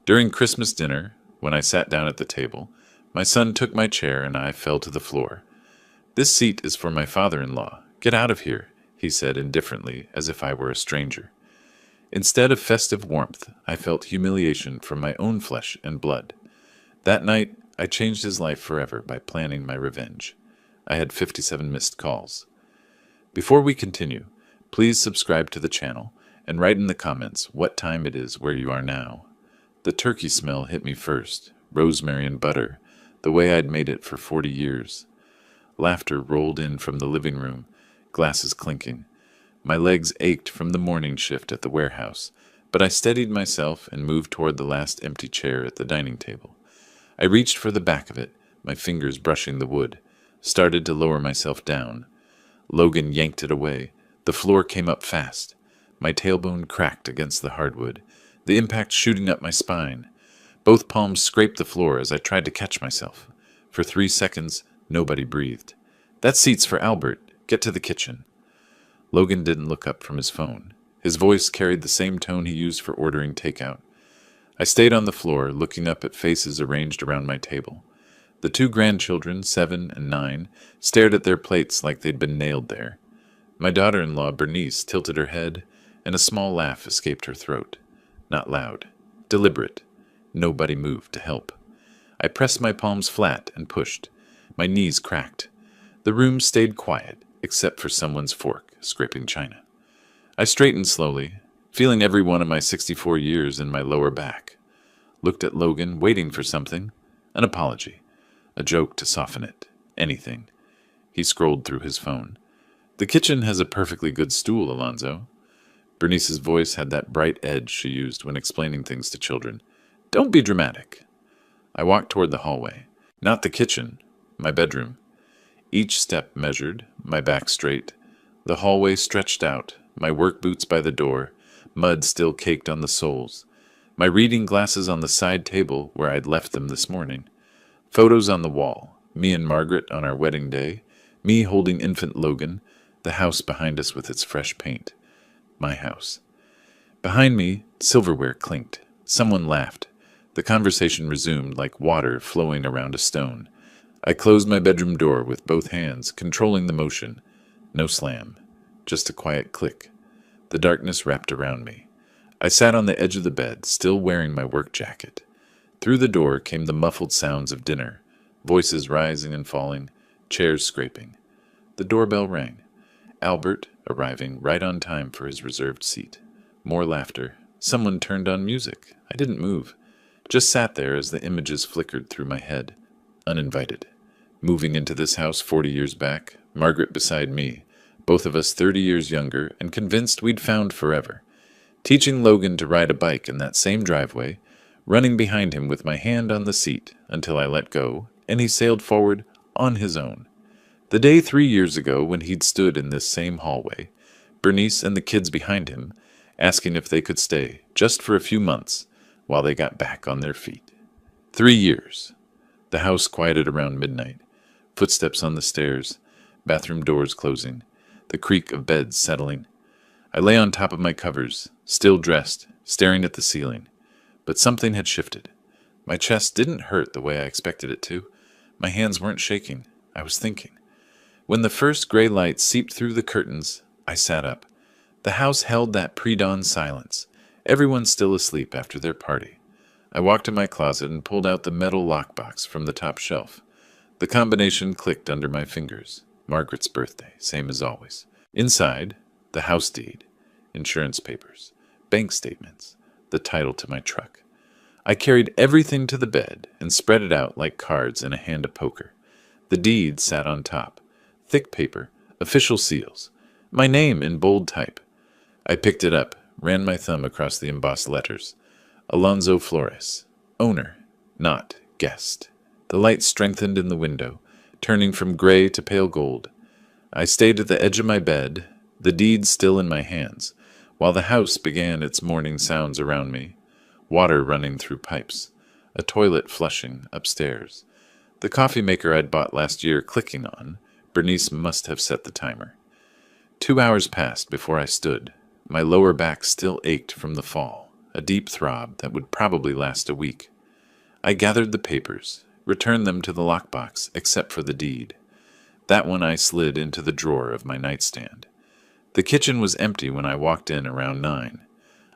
During Christmas dinner, when I sat down at the table, my son took my chair and I fell to the floor. "This seat is for my father-in-law. Get out of here," he said indifferently, as if I were a stranger. Instead of festive warmth, I felt humiliation from my own flesh and blood. That night, I changed his life forever by planning my revenge. I had 57 missed calls. Before we continue, please subscribe to the channel and write in the comments what time it is where you are now. The turkey smell hit me first, rosemary and butter, the way I'd made it for 40 years. Laughter rolled in from the living room, glasses clinking. My legs ached from the morning shift at the warehouse, but I steadied myself and moved toward the last empty chair at the dining table. I reached for the back of it, my fingers brushing the wood, started to lower myself down. Logan yanked it away. The floor came up fast. My tailbone cracked against the hardwood, the impact shooting up my spine. Both palms scraped the floor as I tried to catch myself. For 3 seconds, nobody breathed. "That seat's for Albert. Get to the kitchen." Logan didn't look up from his phone. His voice carried the same tone he used for ordering takeout. I stayed on the floor, looking up at faces arranged around my table. The 2 grandchildren, 7 and 9, stared at their plates like they'd been nailed there. My daughter-in-law, Bernice, tilted her head, and a small laugh escaped her throat. Not loud. Deliberate. Nobody moved to help. I pressed my palms flat and pushed. My knees cracked. The room stayed quiet, except for someone's fork scraping china. I straightened slowly, feeling every one of my 64 years in my lower back. Looked at Logan, waiting for something. An apology. A joke to soften it. Anything. He scrolled through his phone. "The kitchen has a perfectly good stool, Alonzo." Bernice's voice had that bright edge she used when explaining things to children. "Don't be dramatic." I walked toward the hallway. Not the kitchen. My bedroom. Each step measured, my back straight. The hallway stretched out, my work boots by the door, mud still caked on the soles. My reading glasses on the side table where I'd left them this morning. Photos on the wall. Me and Margaret on our wedding day. Me holding infant Logan. The house behind us with its fresh paint. My house. Behind me, silverware clinked. Someone laughed. The conversation resumed like water flowing around a stone. I closed my bedroom door with both hands, controlling the motion. No slam. Just a quiet click. The darkness wrapped around me. I sat on the edge of the bed, still wearing my work jacket. Through the door came the muffled sounds of dinner, voices rising and falling, chairs scraping. The doorbell rang. Albert, arriving right on time for his reserved seat. More laughter. Someone turned on music. I didn't move. Just sat there as the images flickered through my head. Uninvited. Moving into this house 40 years back, Margaret beside me, both of us 30 years younger and convinced we'd found forever. Teaching Logan to ride a bike in that same driveway, running behind him with my hand on the seat until I let go, and he sailed forward on his own. The day 3 years ago when he'd stood in this same hallway, Bernice and the kids behind him, asking if they could stay, just for a few months, while they got back on their feet. 3 years. The house quieted around midnight. Footsteps on the stairs, bathroom doors closing, the creak of beds settling. I lay on top of my covers, still dressed, staring at the ceiling. But something had shifted. My chest didn't hurt the way I expected it to. My hands weren't shaking. I was thinking. When the first gray light seeped through the curtains, I sat up. The house held that pre-dawn silence. Everyone still asleep after their party. I walked to my closet and pulled out the metal lockbox from the top shelf. The combination clicked under my fingers. Margaret's birthday, same as always. Inside, the house deed, insurance papers, bank statements, the title to my truck. I carried everything to the bed and spread it out like cards in a hand of poker. The deed sat on top. Thick paper, official seals. My name in bold type. I picked it up, ran my thumb across the embossed letters. Alonzo Flores. Owner, not guest. The light strengthened in the window, turning from gray to pale gold. I stayed at the edge of my bed, the deed still in my hands, while the house began its morning sounds around me. Water running through pipes, a toilet flushing upstairs. The coffee maker I'd bought last year clicking on. Bernice must have set the timer. 2 hours passed before I stood. My lower back still ached from the fall. a deep throb that would probably last a week. I gathered the papers, returned them to the lockbox except for the deed. That one I slid into the drawer of my nightstand. The kitchen was empty when I walked in around 9.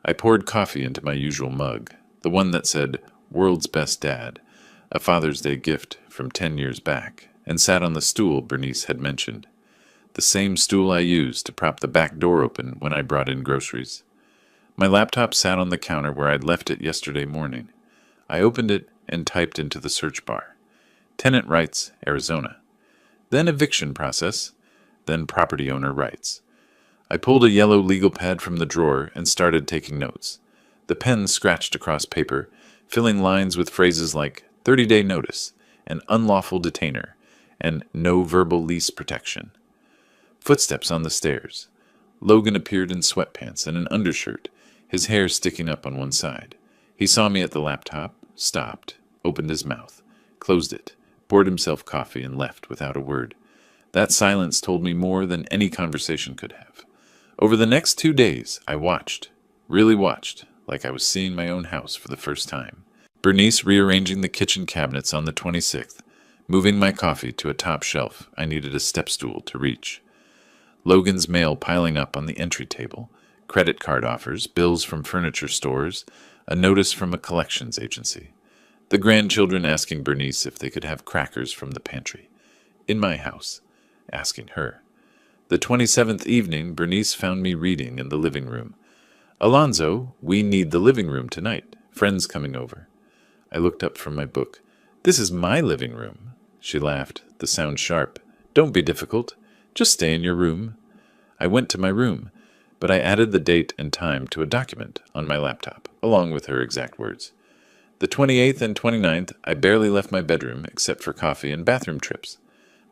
I poured coffee into my usual mug, the one that said, "World's Best Dad," a Father's Day gift from 10 years back, and sat on the stool Bernice had mentioned. The same stool I used to prop the back door open when I brought in groceries. My laptop sat on the counter where I'd left it yesterday morning. I opened it and typed into the search bar, "Tenant rights, Arizona." Then eviction process, then property owner rights. I pulled a yellow legal pad from the drawer and started taking notes. The pen scratched across paper, filling lines with phrases like 30-day notice, and unlawful detainer, and no verbal lease protection. Footsteps on the stairs. Logan appeared in sweatpants and an undershirt, his hair sticking up on one side. He saw me at the laptop, stopped, opened his mouth, closed it, poured himself coffee, and left without a word. That silence told me more than any conversation could have. Over the next 2 days, I watched, really watched, like I was seeing my own house for the first time. Bernice rearranging the kitchen cabinets on the 26th, moving my coffee to a top shelf I needed a step stool to reach. Logan's mail piling up on the entry table, credit card offers, bills from furniture stores, a notice from a collections agency. The grandchildren asking Bernice if they could have crackers from the pantry. In my house, asking her. The 27th evening, Bernice found me reading in the living room. "Alonzo, we need the living room tonight. Friends coming over." I looked up from my book. "This is my living room." She laughed, the sound sharp. "Don't be difficult. Just stay in your room." I went to my room, but I added the date and time to a document on my laptop, along with her exact words. The 28th and 29th, I barely left my bedroom except for coffee and bathroom trips.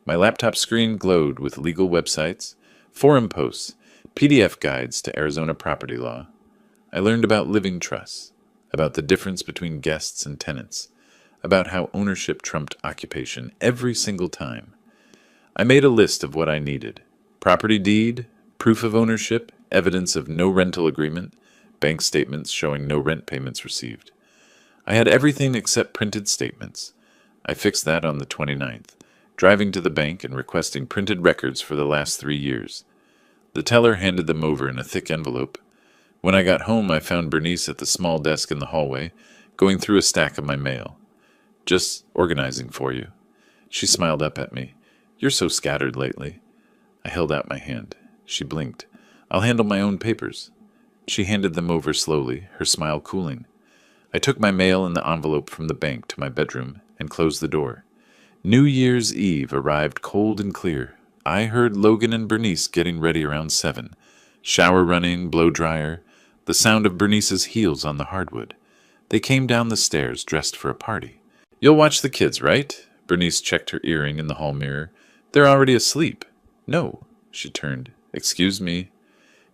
My laptop screen glowed with legal websites, forum posts, PDF guides to Arizona property law. I learned about living trusts, about the difference between guests and tenants, about how ownership trumped occupation every single time. I made a list of what I needed: property deed, proof of ownership, evidence of no rental agreement, bank statements showing no rent payments received. I had everything except printed statements. I fixed that on the 29th, driving to the bank and requesting printed records for the last 3 years. The teller handed them over in a thick envelope. When I got home, I found Bernice at the small desk in the hallway, going through a stack of my mail. "Just organizing for you." She smiled up at me. "You're so scattered lately." I held out my hand. She blinked. "I'll handle my own papers." She handed them over slowly, her smile cooling. I took my mail and the envelope from the bank to my bedroom and closed the door. New Year's Eve arrived cold and clear. I heard Logan and Bernice getting ready around 7. Shower running, blow dryer, the sound of Bernice's heels on the hardwood. They came down the stairs dressed for a party. "You'll watch the kids, right?" Bernice checked her earring in the hall mirror. "They're already asleep." "No." She turned. "Excuse me."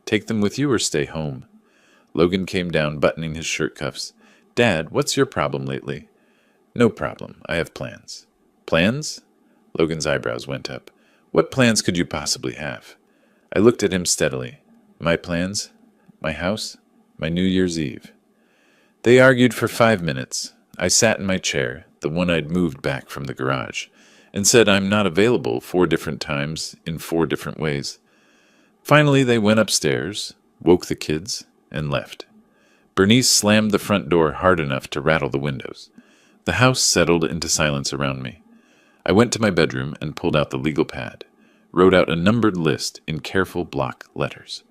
"Take them with you or stay home." Logan came down, buttoning his shirt cuffs. "Dad, what's your problem lately?" "No problem. I have plans." "Plans?" Logan's eyebrows went up. "What plans could you possibly have?" I looked at him steadily. "My plans? My house? My New Year's Eve." They argued for 5 minutes. I sat in my chair, the one I'd moved back from the garage, and said I'm not available 4 different times in 4 different ways. Finally, they went upstairs, woke the kids, and left. Bernice slammed the front door hard enough to rattle the windows. The house settled into silence around me. I went to my bedroom and pulled out the legal pad, wrote out a numbered list in careful block letters.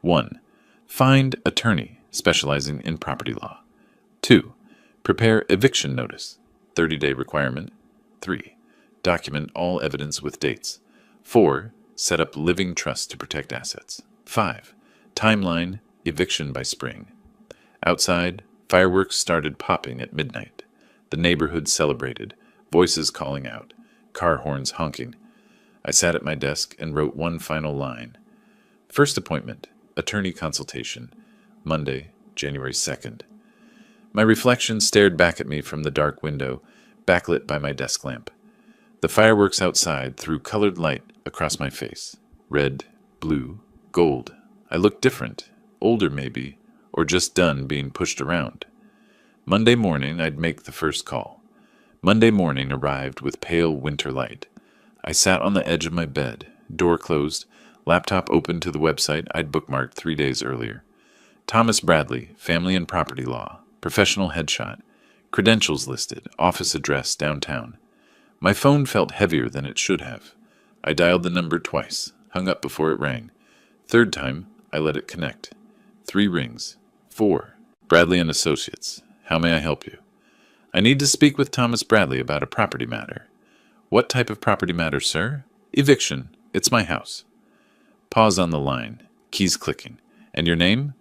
1. Find attorney specializing in property law. 2. Prepare eviction notice, 30-day requirement. 3. Document all evidence with dates. 4. Set up living trust to protect assets. 5. Timeline, eviction by spring. Outside, fireworks started popping at midnight. The neighborhood celebrated, voices calling out, car horns honking. I sat at my desk and wrote one final line. First appointment, attorney consultation, Monday, January 2nd. My reflection stared back at me from the dark window, backlit by my desk lamp. The fireworks outside threw colored light across my face. Red, blue, gold. I looked different, older maybe, or just done being pushed around. Monday morning, I'd make the first call. Monday morning arrived with pale winter light. I sat on the edge of my bed, door closed, laptop open to the website I'd bookmarked 3 days earlier. Thomas Bradley, Family and Property Law, professional headshot, credentials listed, office address downtown. My phone felt heavier than it should have. I dialed the number twice, hung up before it rang. Third time, I let it connect. 3 rings. 4. Bradley and Associates. How may I help you? I need to speak with Thomas Bradley about a property matter. What type of property matter, sir? Eviction. It's my house. Pause on the line. Keys clicking. And your name?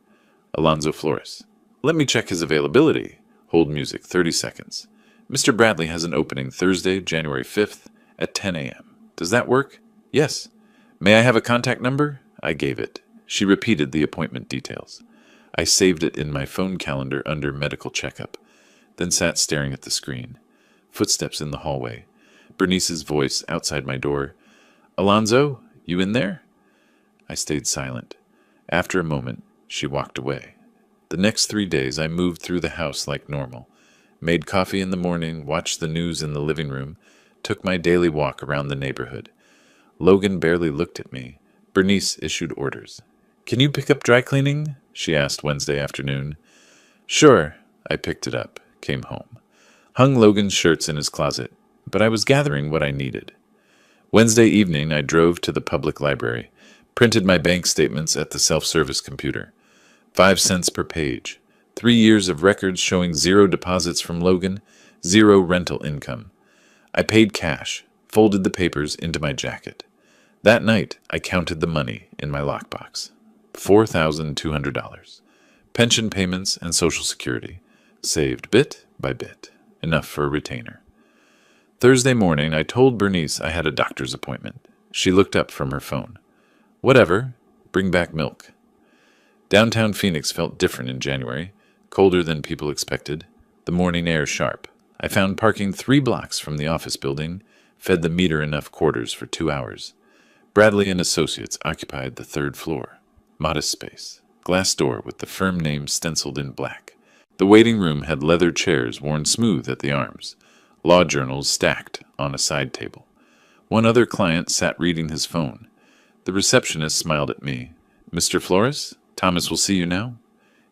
Alonzo Flores. Let me check his availability. Hold music 30 seconds. Mr. Bradley has an opening Thursday, January 5th at 10 a.m. Does that work? Yes. May I have a contact number? I gave it. She repeated the appointment details. I saved it in my phone calendar under medical checkup, then sat staring at the screen. Footsteps in the hallway. Bernice's voice outside my door. Alonzo, you in there? I stayed silent. After a moment, she walked away. The next 3 days, I moved through the house like normal. Made coffee in the morning, watched the news in the living room, took my daily walk around the neighborhood. Logan barely looked at me. Bernice issued orders. Can you pick up dry cleaning? She asked Wednesday afternoon. Sure. I picked it up, came home. Hung Logan's shirts in his closet, but I was gathering what I needed. Wednesday evening, I drove to the public library, printed my bank statements at the self-service computer. 5 cents per page. 3 years of records showing 0 deposits from Logan, 0 rental income. I paid cash, folded the papers into my jacket. That night, I counted the money in my lockbox. $4,200. Pension payments and Social Security. Saved bit by bit. Enough for a retainer. Thursday morning, I told Bernice I had a doctor's appointment. She looked up from her phone. Whatever. Bring back milk. Downtown Phoenix felt different in January. Colder than people expected. The morning air sharp. I found parking 3 blocks from the office building. Fed the meter enough quarters for 2 hours. Bradley and Associates occupied the 3rd floor. Modest space. Glass door with the firm name stenciled in black. The waiting room had leather chairs worn smooth at the arms. Law journals stacked on a side table. One other client sat reading his phone. The receptionist smiled at me. Mr. Flores, Thomas will see you now.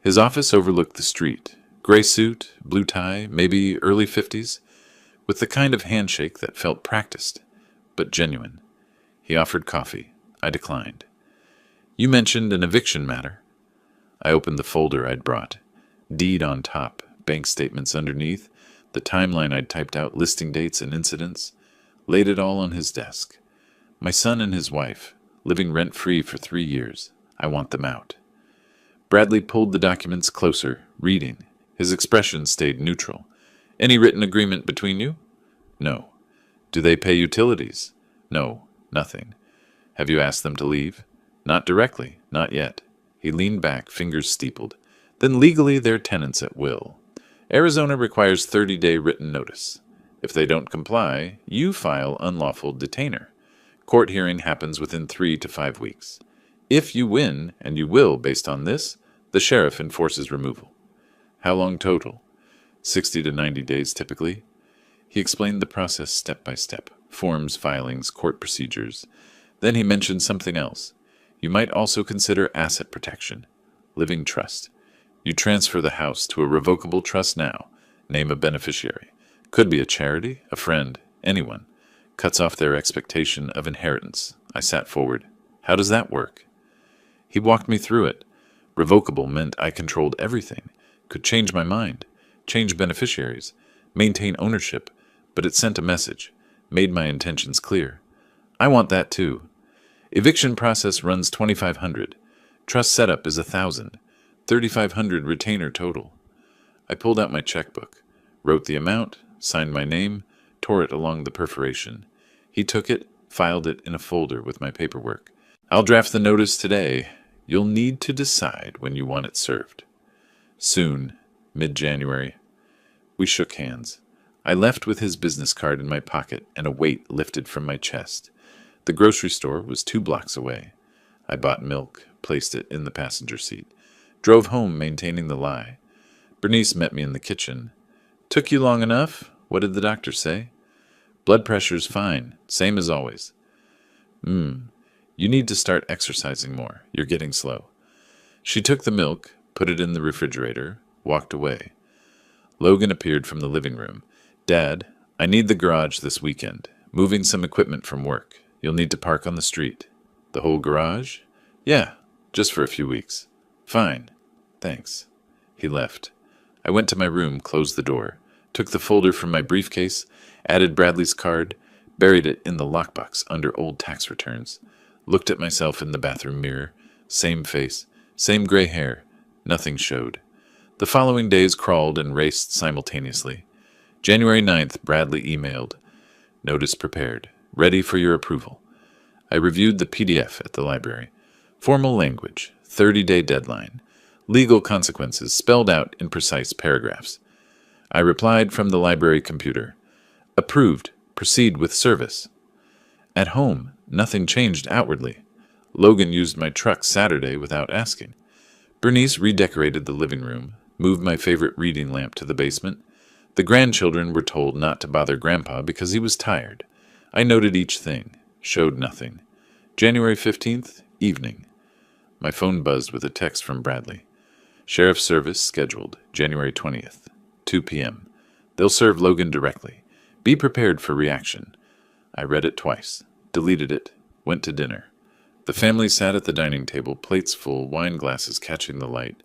His office overlooked the street. Gray suit, blue tie, maybe early 50s, with the kind of handshake that felt practiced, but genuine. He offered coffee. I declined. You mentioned an eviction matter. I opened the folder I'd brought. Deed on top, bank statements underneath, the timeline I'd typed out, listing dates and incidents. Laid it all on his desk. My son and his wife, living rent-free for 3 years. I want them out. Bradley pulled the documents closer, reading. His expression stayed neutral. Any written agreement between you? No. Do they pay utilities? No, nothing. Have you asked them to leave? Not directly, not yet. He leaned back, fingers steepled. Then legally they're tenants at will. Arizona requires 30-day written notice. If they don't comply, you file unlawful detainer. Court hearing happens within 3 to 5 weeks. If you win, and you will based on this, the sheriff enforces removal. How long total? 60 to 90 days typically. He explained the process step by step, forms, filings, court procedures. Then he mentioned something else. You might also consider asset protection, living trust. You transfer the house to a revocable trust now, name a beneficiary. Could be a charity, a friend, anyone. Cuts off their expectation of inheritance. I sat forward. How does that work? He walked me through it. Revocable meant I controlled everything, could change my mind, change beneficiaries, maintain ownership, but it sent a message, made my intentions clear. I want that too. Eviction process runs $2,500. Trust setup is $1,000. $3,500 retainer total. I pulled out my checkbook, wrote the amount, signed my name, tore it along the perforation. He took it, filed it in a folder with my paperwork. I'll draft the notice today. You'll need to decide when you want it served. Soon, mid-January. We shook hands. I left with his business card in my pocket and a weight lifted from my chest. The grocery store was 2 blocks away. I bought milk, placed it in the passenger seat. Drove home maintaining the lie. Bernice met me in the kitchen. Took you long enough? What did the doctor say? Blood pressure's fine, same as always. You need to start exercising more. You're getting slow. She took the milk, put it in the refrigerator, walked away. Logan appeared from the living room. Dad, I need the garage this weekend. Moving some equipment from work. You'll need to park on the street. The whole garage? Yeah, just for a few weeks. Fine. Thanks. He left. I went to my room, closed the door, took the folder from my briefcase, added Bradley's card, buried it in the lockbox under old tax returns, looked at myself in the bathroom mirror. Same face, same gray hair. Nothing showed. The following days crawled and raced simultaneously. January 9th, Bradley emailed. Notice prepared. Ready for your approval. I reviewed the PDF at the library. Formal language. 30-day deadline. Legal consequences spelled out in precise paragraphs. I replied from the library computer. Approved. Proceed with service. At home, nothing changed outwardly. Logan used my truck Saturday without asking. Bernice redecorated the living room, moved my favorite reading lamp to the basement. The grandchildren were told not to bother Grandpa because he was tired. I noted each thing, showed nothing. January 15th, evening. My phone buzzed with a text from Bradley. Sheriff's service scheduled, January 20th, 2 p.m. They'll serve Logan directly. Be prepared for reaction. I read it twice, deleted it, went to dinner. The family sat at the dining table, plates full, wine glasses catching the light.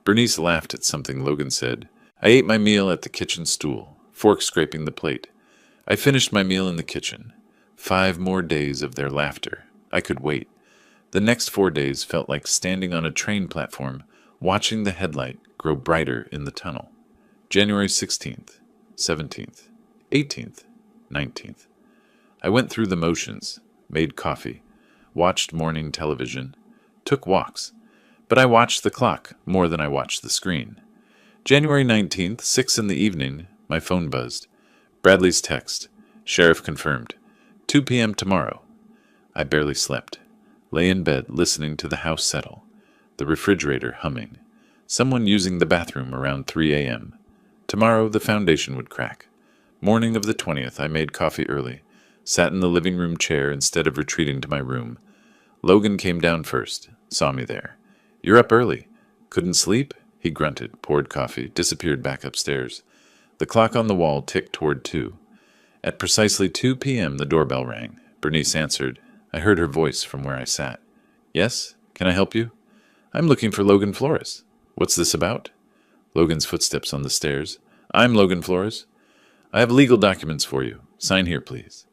Bernice laughed at something Logan said. I ate my meal at the kitchen stool, fork scraping the plate. I finished my meal in the kitchen. 5 more days of their laughter. I could wait. The next 4 days felt like standing on a train platform, watching the headlight grow brighter in the tunnel. January 16th, 17th, 18th, 19th. I went through the motions, made coffee, watched morning television, took walks. But I watched the clock more than I watched the screen. January 19th, 6 in the evening, my phone buzzed. Bradley's text. Sheriff confirmed. 2 p.m. tomorrow. I barely slept. Lay in bed listening to the house settle. The refrigerator humming. Someone using the bathroom around 3 a.m. Tomorrow the foundation would crack. Morning of the 20th, I made coffee early. Sat in the living room chair instead of retreating to my room. Logan came down first. Saw me there. You're up early. Couldn't sleep? He grunted, poured coffee, disappeared back upstairs. The clock on the wall ticked toward 2. At precisely 2 p.m. the doorbell rang. Bernice answered. I heard her voice from where I sat. Yes? Can I help you? I'm looking for Logan Flores. What's this about? Logan's footsteps on the stairs. I'm Logan Flores. I have legal documents for you. Sign here, please.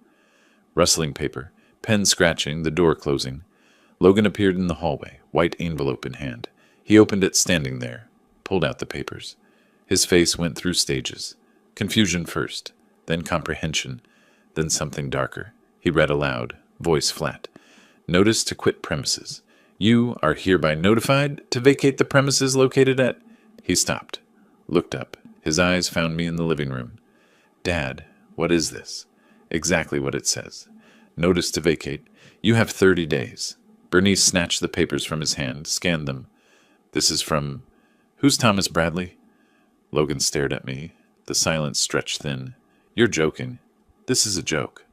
Rustling paper, pen scratching, the door closing. Logan appeared in the hallway, white envelope in hand. He opened it standing there, pulled out the papers. His face went through stages. Confusion first, then comprehension, then something darker. He read aloud, voice flat. Notice to quit premises. You are hereby notified to vacate the premises located at... He stopped, looked up. His eyes found me in the living room. Dad, what is this? Exactly what it says. Notice to vacate. You have 30 days. Bernice snatched the papers from his hand, scanned them. This is from... Who's Thomas Bradley? Logan stared at me. The silence stretched thin. You're joking. This is a joke.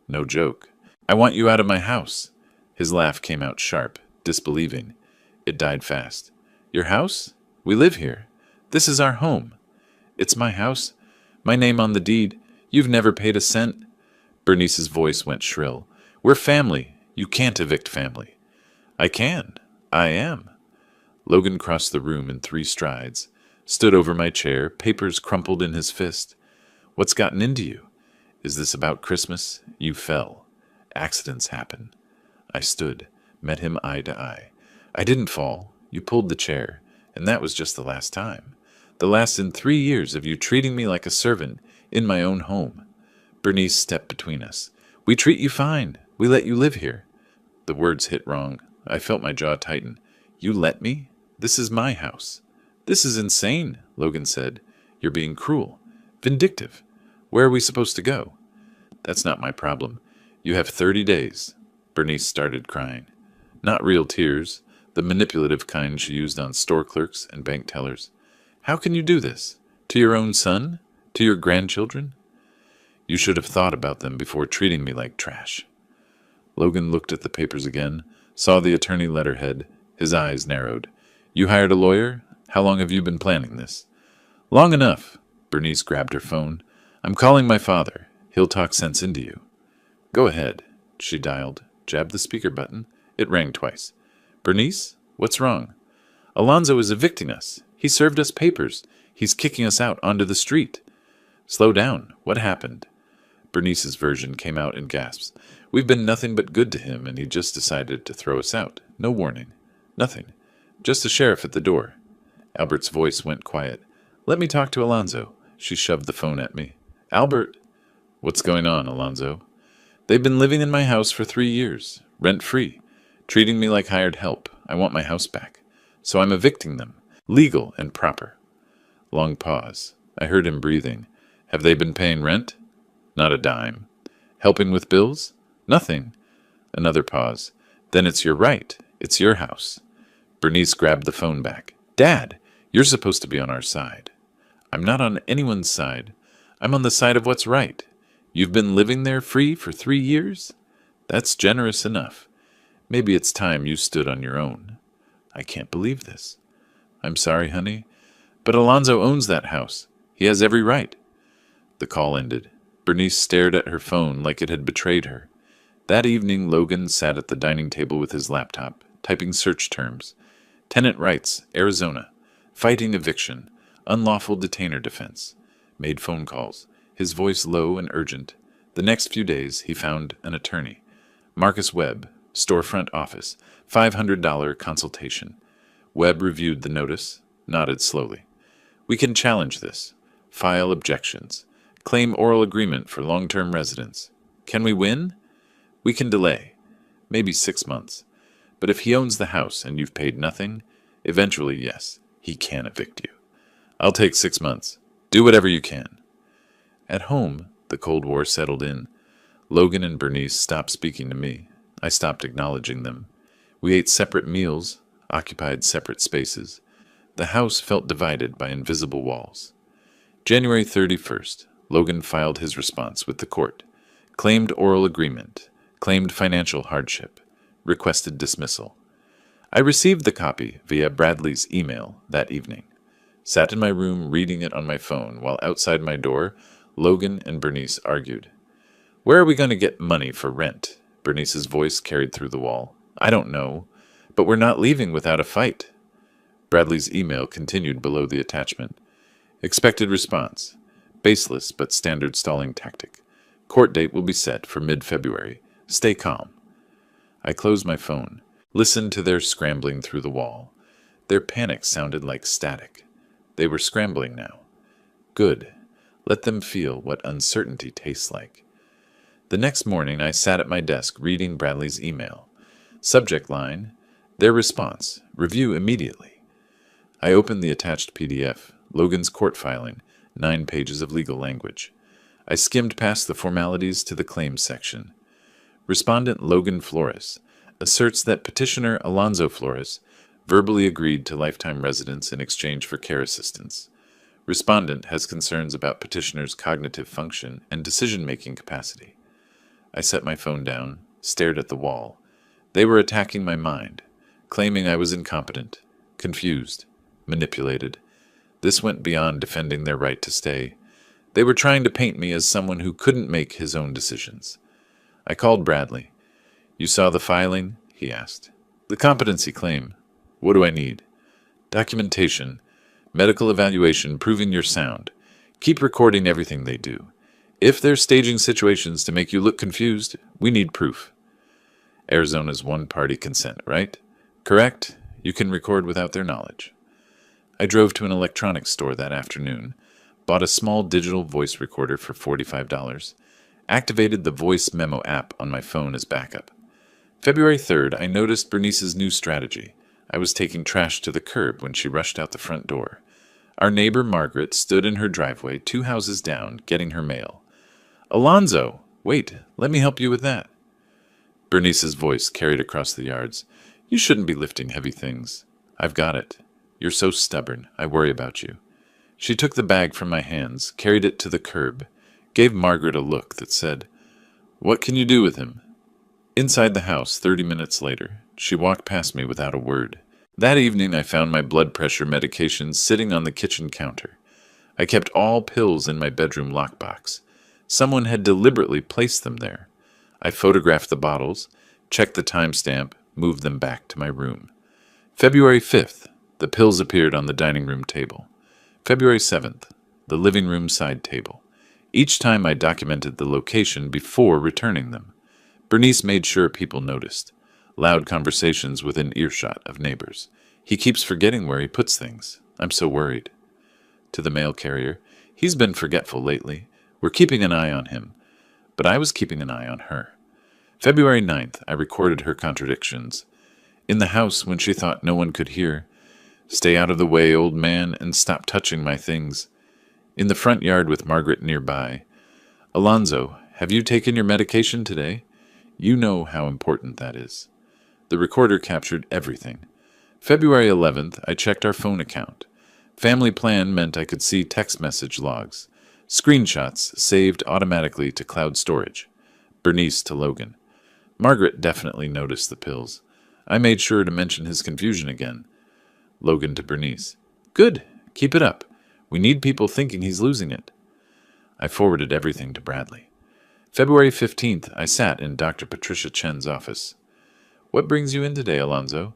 No joke. I want you out of my house. His laugh came out sharp, disbelieving. It died fast. Your house? We live here. This is our home. It's my house. My name on the deed. You've never paid a cent. Bernice's voice went shrill. We're family. You can't evict family. I can. I am. Logan crossed the room in 3 strides, stood over my chair, papers crumpled in his fist. What's gotten into you? Is this about Christmas? You fell. Accidents happen. I stood, met him eye to eye. I didn't fall. You pulled the chair, and that was just the last time. The last in 3 years of you treating me like a servant in my own home. Bernice stepped between us. We treat you fine. We let you live here. The words hit wrong. I felt my jaw tighten. You let me? This is my house. This is insane, Logan said. You're being cruel. Vindictive. Where are we supposed to go? That's not my problem. You have 30 days. Bernice started crying. Not real tears. the manipulative kind she used on store clerks and bank tellers. How can you do this? To your own son? To your grandchildren? You should have thought about them before treating me like trash. Logan looked at the papers again, saw the attorney letterhead. His eyes narrowed. You hired a lawyer? How long have you been planning this? Long enough. Bernice grabbed her phone. I'm calling my father. He'll talk sense into you. Go ahead. She dialed, jabbed the speaker button. It rang twice. Bernice? What's wrong? Alonzo is evicting us. He served us papers. He's kicking us out onto the street. Slow down. What happened? Bernice's version came out in gasps. We've been nothing but good to him, and he just decided to throw us out. No warning. Nothing. Just a sheriff at the door. Albert's voice went quiet. Let me talk to Alonzo. She shoved the phone at me. Albert! What's going on, Alonzo? They've been living in my house for 3 years, rent-free, treating me like hired help. I want my house back. So I'm evicting them. Legal and proper. Long pause. I heard him breathing. Have they been paying rent? Not a dime. Helping with bills? Nothing. Another pause. Then it's your right. It's your house. Bernice grabbed the phone back. Dad, you're supposed to be on our side. I'm not on anyone's side. I'm on the side of what's right. You've been living there free for 3 years? That's generous enough. Maybe it's time you stood on your own. I can't believe this. I'm sorry, honey, but Alonzo owns that house. He has every right. The call ended. Bernice stared at her phone like it had betrayed her. That evening, Logan sat at the dining table with his laptop, typing search terms. Tenant rights, Arizona. Fighting eviction. Unlawful detainer defense. Made phone calls, his voice low and urgent. The next few days, he found an attorney. Marcus Webb, storefront office, $500 consultation. Webb reviewed the notice, nodded slowly. We can challenge this. File objections. Claim oral agreement for long-term residence. Can we win? We can delay. Maybe 6 months. But if he owns the house and you've paid nothing, eventually, yes, he can evict you. I'll take 6 months. Do whatever you can. At home, the Cold War settled in. Logan and Bernice stopped speaking to me. I stopped acknowledging them. We ate separate meals, occupied separate spaces. The house felt divided by invisible walls. January 31st, Logan filed his response with the court. Claimed oral agreement. Claimed financial hardship. Requested dismissal. I received the copy via Bradley's email that evening. Sat in my room reading it on my phone while outside my door, Logan and Bernice argued. Where are we going to get money for rent? Bernice's voice carried through the wall. I don't know, but we're not leaving without a fight. Bradley's email continued below the attachment. Expected response. Baseless but standard stalling tactic. Court date will be set for mid-February. Stay calm. I closed my phone, listened to their scrambling through the wall. Their panic sounded like static. They were scrambling now. Good. Let them feel what uncertainty tastes like. The next morning, I sat at my desk reading Bradley's email. Subject line, their response, review immediately. I opened the attached PDF, Logan's court filing, 9 pages of legal language. I skimmed past the formalities to the claims section. Respondent Logan Flores asserts that petitioner Alonzo Flores verbally agreed to lifetime residence in exchange for care assistance. Respondent has concerns about petitioner's cognitive function and decision-making capacity. I set my phone down, stared at the wall. They were attacking my mind, claiming I was incompetent, confused, manipulated. This went beyond defending their right to stay. They were trying to paint me as someone who couldn't make his own decisions. I called Bradley. You saw the filing? He asked. The competency claim. What do I need? Documentation. Medical evaluation proving you're sound. Keep recording everything they do. If they're staging situations to make you look confused, we need proof. Arizona's one-party consent, right? Correct? You can record without their knowledge. I drove to an electronics store that afternoon, bought a small digital voice recorder for $45, activated the voice memo app on my phone as backup. February 3rd, I noticed Bernice's new strategy. I was taking trash to the curb when she rushed out the front door. Our neighbor Margaret stood in her driveway 2 houses down, getting her mail. Alonzo! Wait, let me help you with that. Bernice's voice carried across the yards. You shouldn't be lifting heavy things. I've got it. You're so stubborn. I worry about you. She took the bag from my hands, carried it to the curb, gave Margaret a look that said, "What can you do with him?" Inside the house, 30 minutes later, she walked past me without a word. That evening I found my blood pressure medication sitting on the kitchen counter. I kept all pills in my bedroom lockbox. Someone had deliberately placed them there. I photographed the bottles, checked the timestamp, moved them back to my room. February 5th, the pills appeared on the dining room table. February 7th, the living room side table. Each time I documented the location before returning them. Bernice made sure people noticed. Loud conversations within earshot of neighbors. He keeps forgetting where he puts things. I'm so worried. To the mail carrier, he's been forgetful lately. We're keeping an eye on him. But I was keeping an eye on her. February 9th, I recorded her contradictions. In the house when she thought no one could hear. Stay out of the way, old man, and stop touching my things. In the front yard with Margaret nearby. Alonzo, have you taken your medication today? You know how important that is. The recorder captured everything. February 11th, I checked our phone account. Family plan meant I could see text message logs. Screenshots saved automatically to cloud storage. Bernice to Logan. Margaret definitely noticed the pills. I made sure to mention his confusion again. Logan to Bernice. Good. Keep it up. We need people thinking he's losing it. I forwarded everything to Bradley. February 15th, I sat in Dr. Patricia Chen's office. What brings you in today, Alonzo?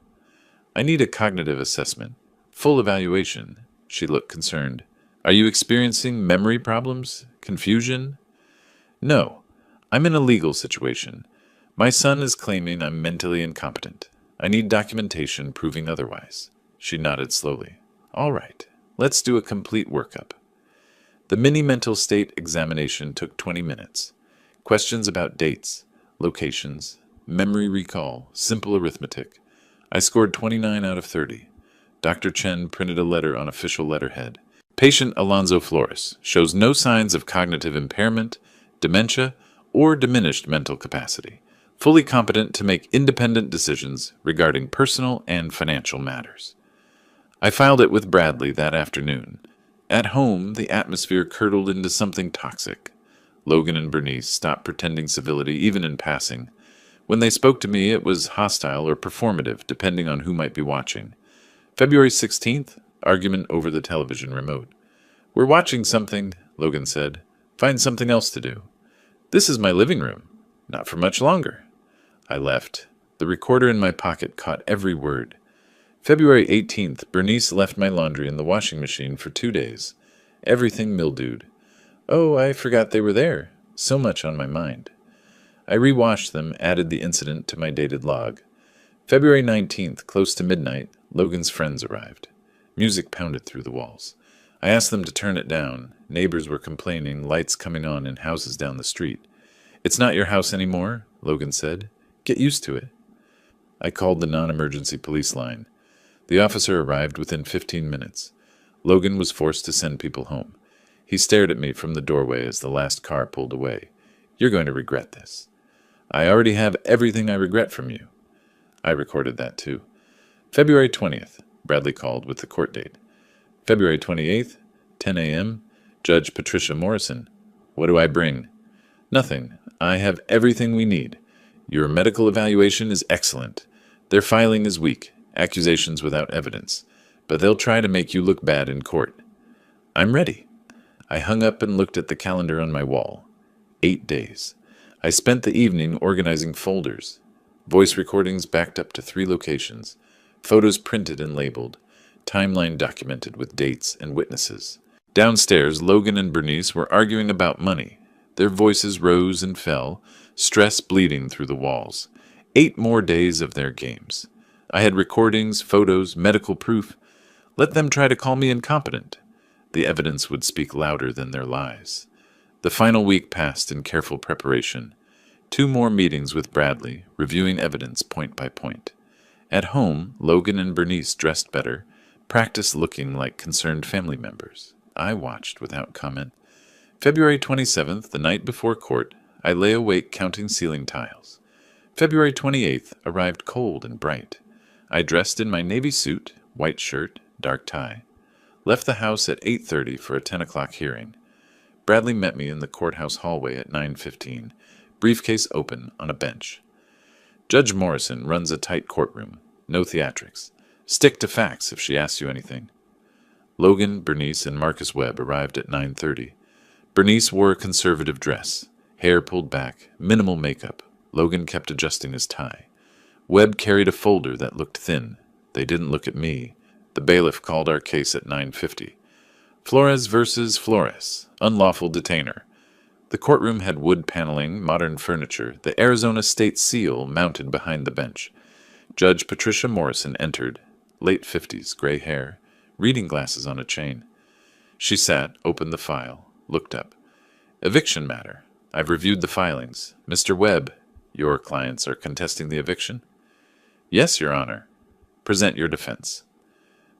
I need a cognitive assessment. Full evaluation. She looked concerned. Are you experiencing memory problems? Confusion? No. I'm in a legal situation. My son is claiming I'm mentally incompetent. I need documentation proving otherwise. She nodded slowly. All right. Let's do a complete workup. The mini mental state examination took 20 minutes. Questions about dates, locations, memory recall, simple arithmetic. I scored 29 out of 30. Dr. Chen printed a letter on official letterhead. Patient Alonzo Flores shows no signs of cognitive impairment, dementia, or diminished mental capacity. Fully competent to make independent decisions regarding personal and financial matters. I filed it with Bradley that afternoon. At home, the atmosphere curdled into something toxic. Logan and Bernice stopped pretending civility even in passing. When they spoke to me, it was hostile or performative, depending on who might be watching. February 16th, argument over the television remote. We're watching something, Logan said. Find something else to do. This is my living room. Not for much longer. I left. The recorder in my pocket caught every word. February 18th, Bernice left my laundry in the washing machine for 2 days. Everything mildewed. Oh, I forgot they were there. So much on my mind. I rewashed them, added the incident to my dated log. February 19th, close to midnight, Logan's friends arrived. Music pounded through the walls. I asked them to turn it down. Neighbors were complaining, lights coming on in houses down the street. It's not your house anymore, Logan said. Get used to it. I called the non-emergency police line. The officer arrived within 15 minutes. Logan was forced to send people home. He stared at me from the doorway as the last car pulled away. You're going to regret this. I already have everything I regret from you. I recorded that too. February 20th, Bradley called with the court date. February 28th, 10 a.m., Judge Patricia Morrison. What do I bring? Nothing. I have everything we need. Your medical evaluation is excellent. Their filing is weak, accusations without evidence, but they'll try to make you look bad in court. I'm ready. I hung up and looked at the calendar on my wall. 8 days. I spent the evening organizing folders. Voice recordings backed up to 3 locations. Photos printed and labeled. Timeline documented with dates and witnesses. Downstairs, Logan and Bernice were arguing about money. Their voices rose and fell, stress bleeding through the walls. 8 more days of their games. I had recordings, photos, medical proof. Let them try to call me incompetent. The evidence would speak louder than their lies. The final week passed in careful preparation. 2 more meetings with Bradley, reviewing evidence point by point. At home, Logan and Bernice dressed better, practiced looking like concerned family members. I watched without comment. February 27th, the night before court, I lay awake counting ceiling tiles. February 28th arrived cold and bright. I dressed in my navy suit, white shirt, dark tie. Left the house at 8:30 for a 10 o'clock hearing. Bradley met me in the courthouse hallway at 9:15, briefcase open on a bench. Judge Morrison runs a tight courtroom. No theatrics. Stick to facts if she asks you anything. Logan, Bernice, and Marcus Webb arrived at 9:30. Bernice wore a conservative dress, hair pulled back, minimal makeup. Logan kept adjusting his tie. Webb carried a folder that looked thin. They didn't look at me. The bailiff called our case at 9:50. Flores versus Flores, unlawful detainer. The courtroom had wood paneling, modern furniture, the Arizona state seal mounted behind the bench. Judge Patricia Morrison entered, late 50s, gray hair, reading glasses on a chain. She sat, opened the file, looked up. Eviction matter. I've reviewed the filings. Mr. Webb, your clients are contesting the eviction? Yes, Your Honor. Present your defense.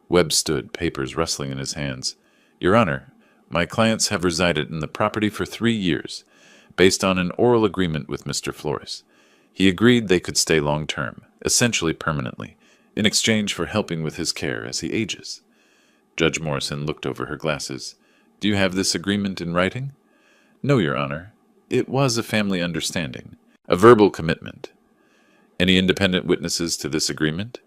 Webb stood, papers rustling in his hands. Your Honor, my clients have resided in the property for 3 years, based on an oral agreement with Mr. Flores. He agreed they could stay long-term, essentially permanently, in exchange for helping with his care as he ages. Judge Morrison looked over her glasses. Do you have this agreement in writing? No, Your Honor. It was a family understanding, a verbal commitment. Any independent witnesses to this agreement?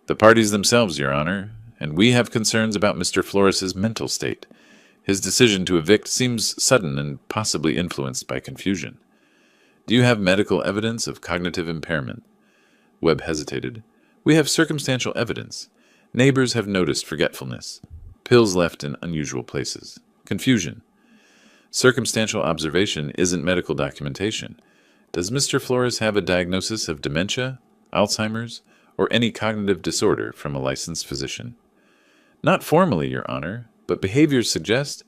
The parties themselves, Your Honor, and we have concerns about Mr. Flores's mental state. His decision to evict seems sudden and possibly influenced by confusion. Do you have medical evidence of cognitive impairment? Webb hesitated. We have circumstantial evidence. Neighbors have noticed forgetfulness. Pills left in unusual places. Confusion. Circumstantial observation isn't medical documentation. Does Mr. Flores have a diagnosis of dementia, Alzheimer's, or any cognitive disorder from a licensed physician? Not formally, Your Honor, but behaviors suggest.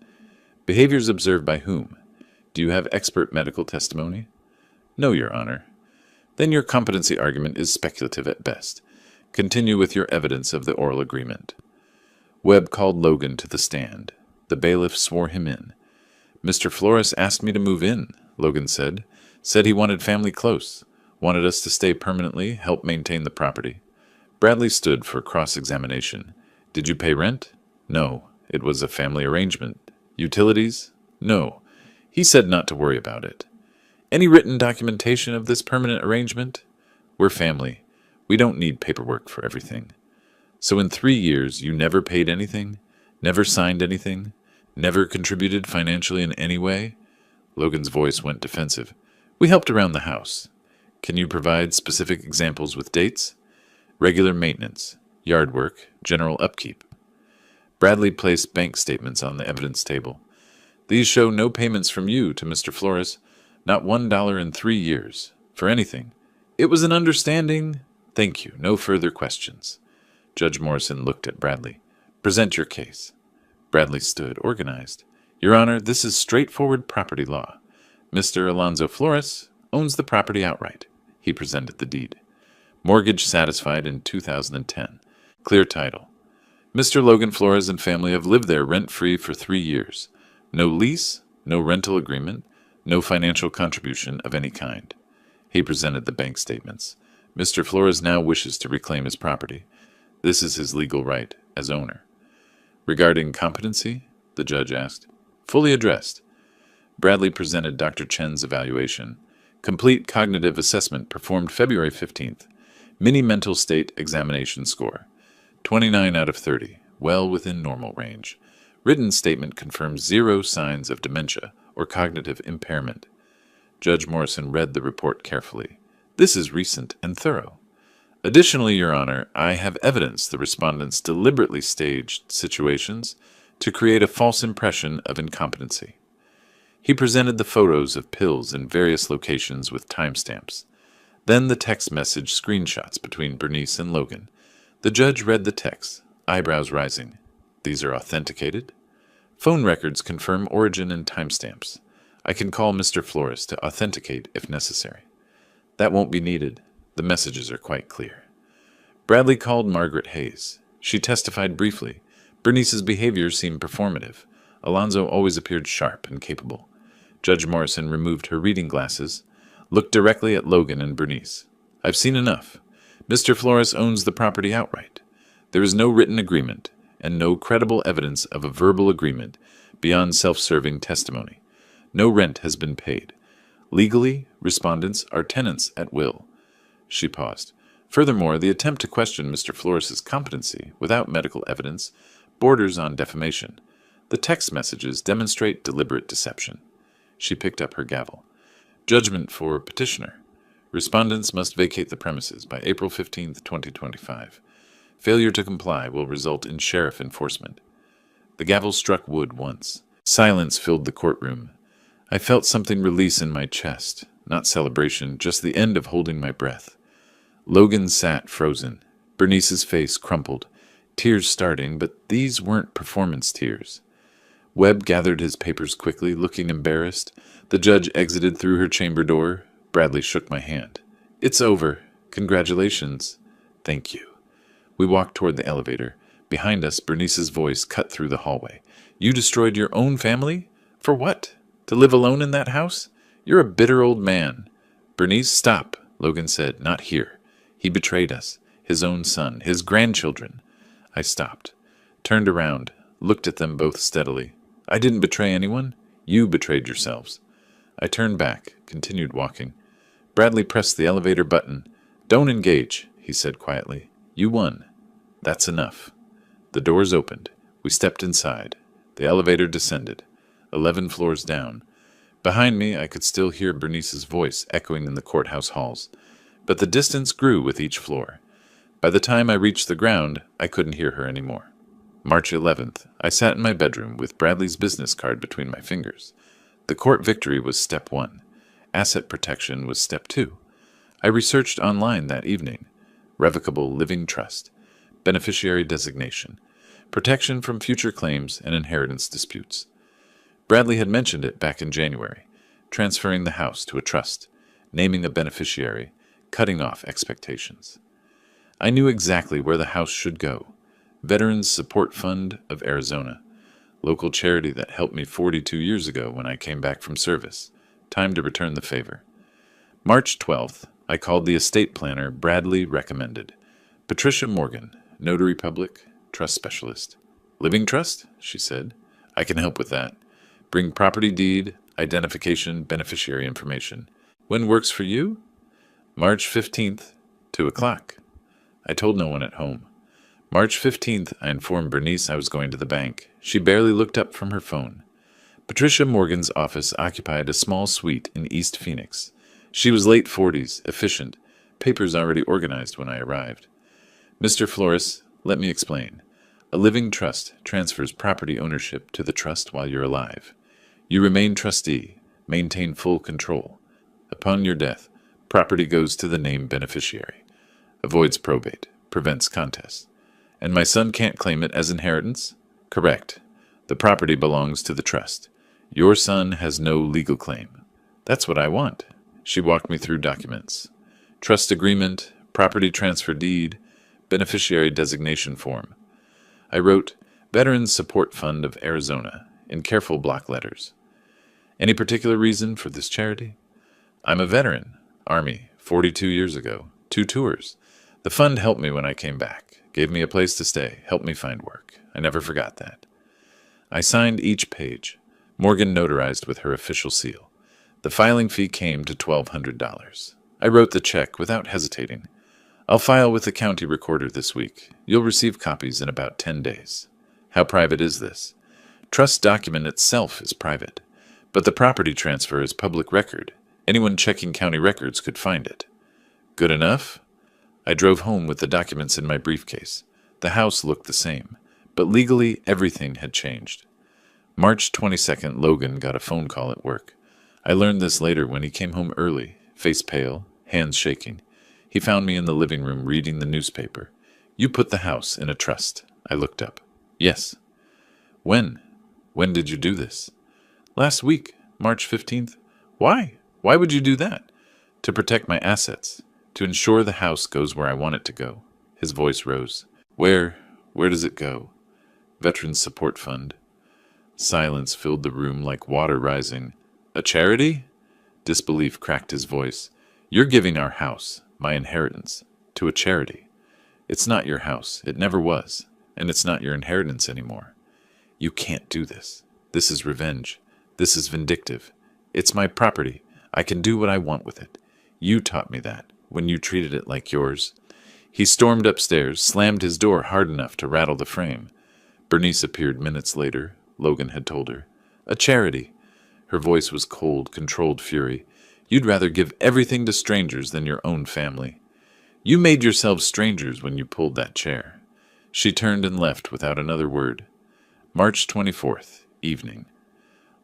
Behaviors observed by whom? Do you have expert medical testimony? No, Your Honor. Then your competency argument is speculative at best. Continue with your evidence of the oral agreement. Webb called Logan to the stand. The bailiff swore him in. Mr. Flores asked me to move in, Logan said. Said he wanted family close. Wanted us to stay permanently, help maintain the property. Bradley stood for cross-examination. Did you pay rent? No. It was a family arrangement. Utilities? No. He said not to worry about it. Any written documentation of this permanent arrangement? We're family. We don't need paperwork for everything. So in 3 years, you never paid anything? Never signed anything? Never contributed financially in any way? Logan's voice went defensive. We helped around the house. Can you provide specific examples with dates? Regular maintenance, yard work, general upkeep. Bradley placed bank statements on the evidence table. These show no payments from you to Mr. Flores, not $1 in 3 years, for anything. It was an understanding. Thank you. No further questions. Judge Morrison looked at Bradley. Present your case. Bradley stood, organized. Your Honor, this is straightforward property law. Mr. Alonzo Flores owns the property outright. He presented the deed. Mortgage satisfied in 2010. Clear title. Mr. Logan Flores and family have lived there rent-free for 3 years. No lease, no rental agreement, no financial contribution of any kind. He presented the bank statements. Mr. Flores now wishes to reclaim his property. This is his legal right as owner. Regarding competency, the judge asked. Fully addressed. Bradley presented Dr. Chen's evaluation. Complete cognitive assessment performed February 15th. Mini mental state examination score. 29 out of 30, well within normal range. Written statement confirms 0 signs of dementia or cognitive impairment. Judge Morrison read the report carefully. This is recent and thorough. Additionally, Your Honor, I have evidence the respondents deliberately staged situations to create a false impression of incompetency. He presented the photos of pills in various locations with timestamps. Then the text message screenshots between Bernice and Logan. The judge read the text, eyebrows rising. These are authenticated. Phone records confirm origin and timestamps. I can call Mr. Flores to authenticate if necessary. That won't be needed. The messages are quite clear. Bradley called Margaret Hayes. She testified briefly. Bernice's behavior seemed performative. Alonzo always appeared sharp and capable. Judge Morrison removed her reading glasses, looked directly at Logan and Bernice. I've seen enough. Mr. Flores owns the property outright. There is no written agreement and no credible evidence of a verbal agreement beyond self-serving testimony. No rent has been paid. Legally, respondents are tenants at will. She paused. Furthermore, the attempt to question Mr. Flores's competency without medical evidence borders on defamation. The text messages demonstrate deliberate deception. She picked up her gavel. Judgment for petitioner. Respondents must vacate the premises by April 15, 2025. Failure to comply will result in sheriff enforcement. The gavel struck wood once. Silence filled the courtroom. I felt something release in my chest. Not celebration, just the end of holding my breath. Logan sat frozen. Bernice's face crumpled. Tears starting, but these weren't performance tears. Webb gathered his papers quickly, looking embarrassed. The judge exited through her chamber door. Bradley shook my hand. It's over. Congratulations. Thank you. We walked toward the elevator. Behind us, Bernice's voice cut through the hallway. You destroyed your own family? For what? To live alone in that house? You're a bitter old man. Bernice, stop, Logan said. Not here. He betrayed us, his own son, his grandchildren. I stopped, turned around, looked at them both steadily. I didn't betray anyone. You betrayed yourselves. I turned back, continued walking. Bradley pressed the elevator button. Don't engage, he said quietly. You won. That's enough. The doors opened. We stepped inside. The elevator descended. 11 floors down. Behind me, I could still hear Bernice's voice echoing in the courthouse halls. But the distance grew with each floor. By the time I reached the ground, I couldn't hear her anymore. March 11th, I sat in my bedroom with Bradley's business card between my fingers. The court victory was step 1. Asset protection was step 2. I researched online that evening. Revocable living trust. Beneficiary designation. Protection from future claims and inheritance disputes. Bradley had mentioned it back in January. Transferring the house to a trust. Naming a beneficiary. Cutting off expectations. I knew exactly where the house should go. Veterans Support Fund of Arizona. Local charity that helped me 42 years ago when I came back from service. Time to return the favor. March 12th, I called the estate planner Bradley recommended. Patricia Morgan, notary public, trust specialist. Living trust? She said. I can help with that. Bring property deed, identification, beneficiary information. When works for you? March 15th, 2 o'clock. I told no one at home. March 15th, I informed Bernice I was going to the bank. She barely looked up from her phone. Patricia Morgan's office occupied a small suite in East Phoenix. She was late 40s, efficient, papers already organized when I arrived. Mr. Flores, let me explain. A living trust transfers property ownership to the trust while you're alive. You remain trustee, maintain full control. Upon your death, property goes to the named beneficiary. Avoids probate, prevents contest. And my son can't claim it as inheritance? Correct. The property belongs to the trust. Your son has no legal claim. That's what I want. She walked me through documents. Trust agreement, property transfer deed, beneficiary designation form. I wrote, Veterans Support Fund of Arizona, in careful block letters. Any particular reason for this charity? I'm a veteran. Army, 42 years ago. 2 tours. The fund helped me when I came back. Gave me a place to stay, helped me find work. I never forgot that. I signed each page. Morgan notarized with her official seal. The filing fee came to $1,200. I wrote the check without hesitating. I'll file with the county recorder this week. You'll receive copies in about 10 days. How private is this? Trust document itself is private, but the property transfer is public record. Anyone checking county records could find it. Good enough? I drove home with the documents in my briefcase. The house looked the same, but legally everything had changed. March 22nd, Logan got a phone call at work. I learned this later when he came home early, face pale, hands shaking. He found me in the living room reading the newspaper. You put the house in a trust. I looked up. Yes. When? When did you do this? Last week, March 15th. Why? Why would you do that? To protect my assets. To ensure the house goes where I want it to go. His voice rose. Where does it go? Veterans Support Fund. Silence filled the room like water rising. A charity? Disbelief cracked his voice. You're giving our house, my inheritance, to a charity. It's not your house. It never was. And it's not your inheritance anymore. You can't do this. This is revenge. This is vindictive. It's my property. I can do what I want with it. You taught me that when you treated it like yours. He stormed upstairs, slammed his door hard enough to rattle the frame. Bernice appeared minutes later, Logan had told her. A charity. Her voice was cold, controlled fury. You'd rather give everything to strangers than your own family. You made yourselves strangers when you pulled that chair. She turned and left without another word. March 24th, evening.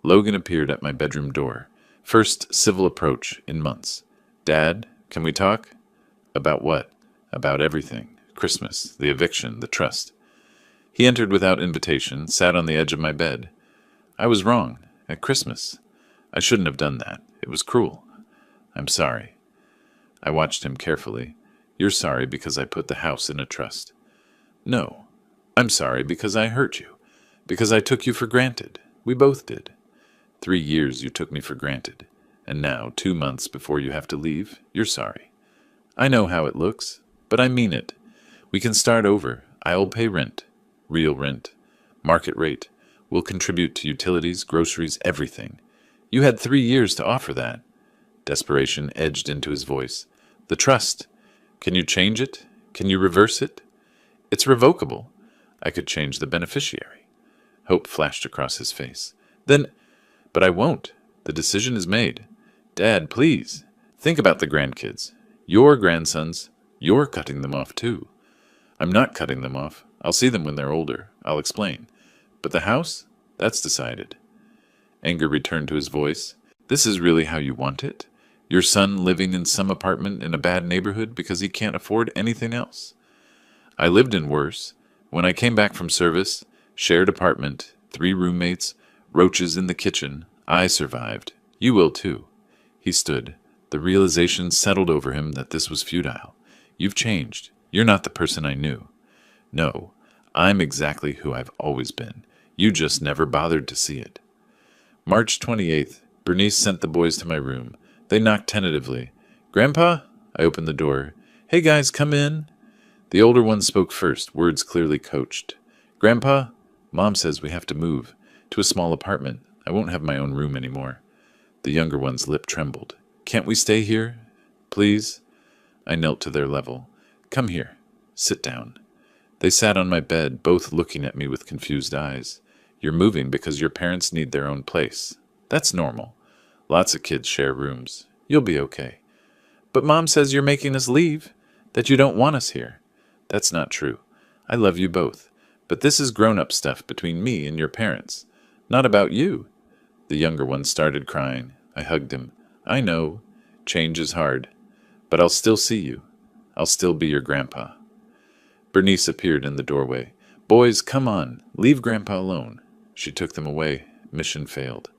Logan appeared at my bedroom door. First civil approach in months. Dad, can we talk? About what? About everything. Christmas, the eviction, the trust. He entered without invitation, sat on the edge of my bed. I was wrong. At Christmas. I shouldn't have done that. It was cruel. I'm sorry. I watched him carefully. You're sorry because I put the house in a trust. No. I'm sorry because I hurt you. Because I took you for granted. We both did. 3 years you took me for granted. And now, 2 months before you have to leave, you're sorry. I know how it looks, but I mean it. We can start over. I'll pay rent. Real rent. Market rate. We'll contribute to utilities, groceries, everything. You had 3 years to offer that. Desperation edged into his voice. The trust. Can you change it? Can you reverse it? It's revocable. I could change the beneficiary. Hope flashed across his face. Then, but I won't. The decision is made. Dad, please. Think about the grandkids. Your grandsons. You're cutting them off too. I'm not cutting them off. I'll see them when they're older. I'll explain. But the house? That's decided. Anger returned to his voice. This is really how you want it? Your son living in some apartment in a bad neighborhood because he can't afford anything else? I lived in worse. When I came back from service, shared apartment, 3 roommates, roaches in the kitchen, I survived. You will too. He stood. The realization settled over him that this was futile. You've changed. You're not the person I knew. No, I'm exactly who I've always been. You just never bothered to see it. March 28th, Bernice sent the boys to my room. They knocked tentatively. Grandpa? I opened the door. Hey guys, come in. The older one spoke first, words clearly coached. Grandpa? Mom says we have to move. To a small apartment. I won't have my own room anymore. The younger one's lip trembled. Can't we stay here? Please? I knelt to their level. Come here. Sit down. They sat on my bed, both looking at me with confused eyes. You're moving because your parents need their own place. That's normal. Lots of kids share rooms. You'll be okay. But Mom says you're making us leave, that you don't want us here. That's not true. I love you both. But this is grown-up stuff between me and your parents. Not about you. The younger one started crying. I hugged him. I know. Change is hard. But I'll still see you. I'll still be your grandpa. Bernice appeared in the doorway. Boys, come on. Leave Grandpa alone. She took them away. Mission failed.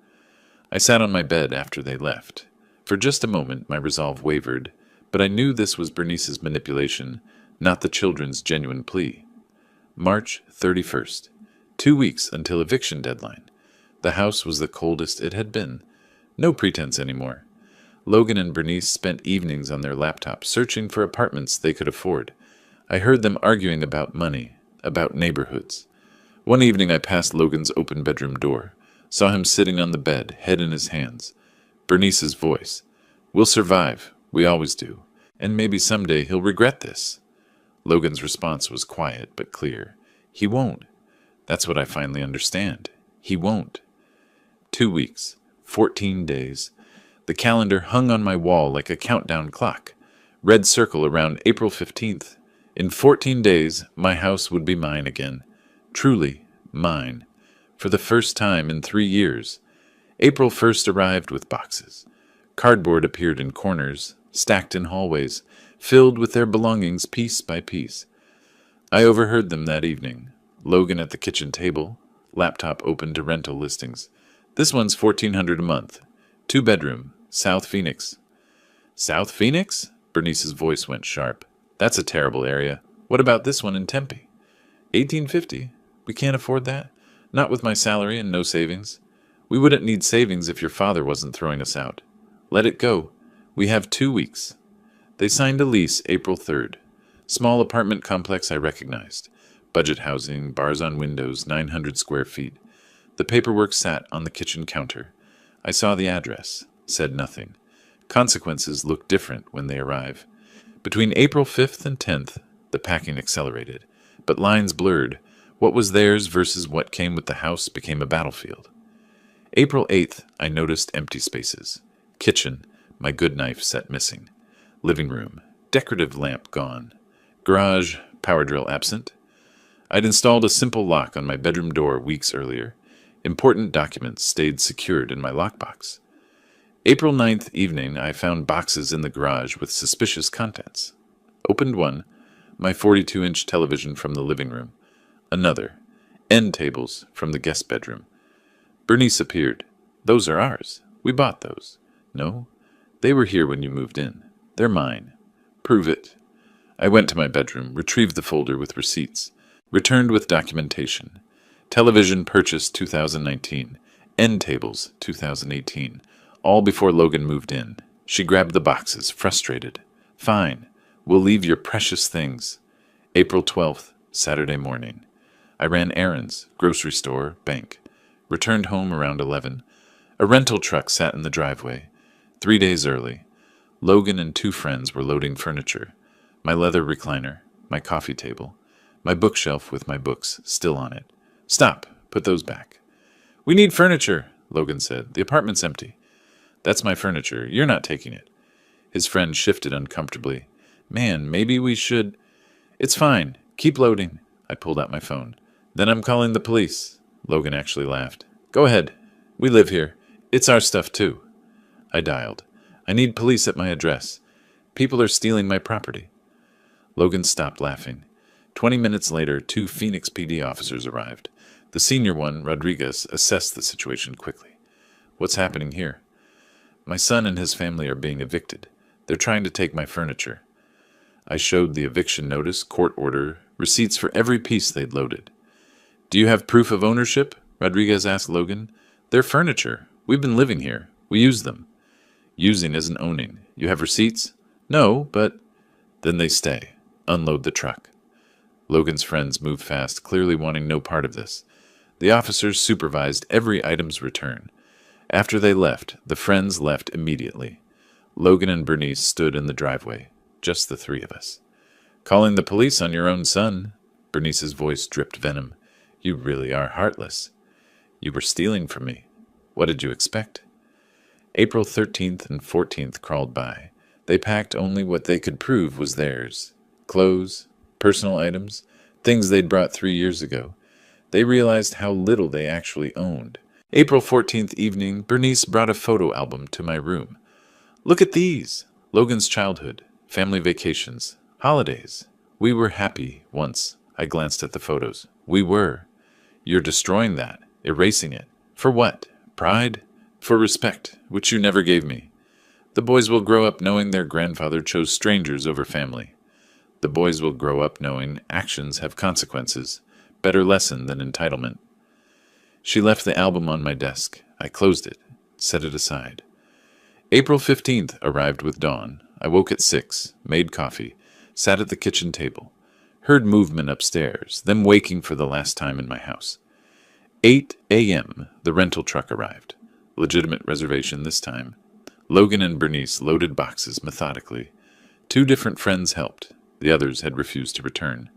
I sat on my bed after they left. For just a moment my resolve wavered, but I knew this was Bernice's manipulation, not the children's genuine plea. March 31st. 2 weeks until eviction deadline. The house was the coldest it had been. No pretense anymore. Logan and Bernice spent evenings on their laptops searching for apartments they could afford. I heard them arguing about money, about neighborhoods. One evening I passed Logan's open bedroom door, saw him sitting on the bed, head in his hands. Bernice's voice. We'll survive. We always do. And maybe someday he'll regret this. Logan's response was quiet but clear. He won't. That's what I finally understand. He won't. 2 weeks. 14 days. The calendar hung on my wall like a countdown clock. Red circle around April 15th. In 14 days, my house would be mine again. Truly mine. For the first time in 3 years. April 1st arrived with boxes. Cardboard appeared in corners, stacked in hallways, filled with their belongings piece by piece. I overheard them that evening. Logan at the kitchen table, laptop open to rental listings. This one's $1,400 a month. 2-bedroom, South Phoenix. South Phoenix? Bernice's voice went sharp. That's a terrible area. What about this one in Tempe? $1,850. We can't afford that. Not with my salary and no savings. We wouldn't need savings if your father wasn't throwing us out. Let it go. We have 2 weeks. They signed a lease April 3rd. Small apartment complex I recognized. Budget housing, bars on windows, 900 square feet. The paperwork sat on the kitchen counter. I saw the address, said nothing. Consequences look different when they arrive. Between April 5th and 10th, the packing accelerated, but lines blurred. What was theirs versus what came with the house became a battlefield. April 8th, I noticed empty spaces. Kitchen, my good knife set missing. Living room, decorative lamp gone. Garage, power drill absent. I'd installed a simple lock on my bedroom door weeks earlier. Important documents stayed secured in my lockbox. April 9th evening, I found boxes in the garage with suspicious contents. Opened one, my 42-inch television from the living room. Another, end tables from the guest bedroom. Bernice appeared. Those are ours. We bought those. No, they were here when you moved in. They're mine. Prove it. I went to my bedroom, retrieved the folder with receipts, returned with documentation. Television purchased 2019. End tables 2018. All before Logan moved in. She grabbed the boxes, frustrated. Fine. We'll leave your precious things. April 12th, Saturday morning. I ran errands, grocery store, bank. Returned home around 11. A rental truck sat in the driveway. 3 days early. Logan and 2 friends were loading furniture. My leather recliner, my coffee table, my bookshelf with my books still on it. Stop. Put those back. We need furniture, Logan said. The apartment's empty. That's my furniture. You're not taking it. His friend shifted uncomfortably. Man, maybe we should... It's fine. Keep loading. I pulled out my phone. Then I'm calling the police. Logan actually laughed. Go ahead. We live here. It's our stuff, too. I dialed. I need police at my address. People are stealing my property. Logan stopped laughing. 20 minutes later, 2 Phoenix PD officers arrived. The senior one, Rodriguez, assessed the situation quickly. What's happening here? My son and his family are being evicted. They're trying to take my furniture. I showed the eviction notice, court order, receipts for every piece they'd loaded. Do you have proof of ownership? Rodriguez asked Logan. They're furniture. We've been living here. We use them. Using isn't owning. You have receipts? No, but... Then they stay. Unload the truck. Logan's friends moved fast, clearly wanting no part of this. The officers supervised every item's return. After they left, the friends left immediately. Logan and Bernice stood in the driveway, just the 3 of us. Calling the police on your own son. Bernice's voice dripped venom. You really are heartless. You were stealing from me. What did you expect? April 13th and 14th crawled by. They packed only what they could prove was theirs. Clothes, personal items, things they'd brought 3 years ago. They realized how little they actually owned. April 14th evening, Bernice brought a photo album to my room. Look at these. Logan's childhood, family vacations, holidays. We were happy once. I glanced at the photos. We were. You're destroying that, erasing it. For what? Pride? For respect, which you never gave me. The boys will grow up knowing their grandfather chose strangers over family. The boys will grow up knowing actions have consequences. Better lesson than entitlement. She left the album on my desk. I closed it, set it aside. April 15th arrived with dawn. I woke at 6, made coffee, sat at the kitchen table. Heard movement upstairs, them waking for the last time in my house. 8 a.m., the rental truck arrived. Legitimate reservation this time. Logan and Bernice loaded boxes methodically. 2 different friends helped. The others had refused to return.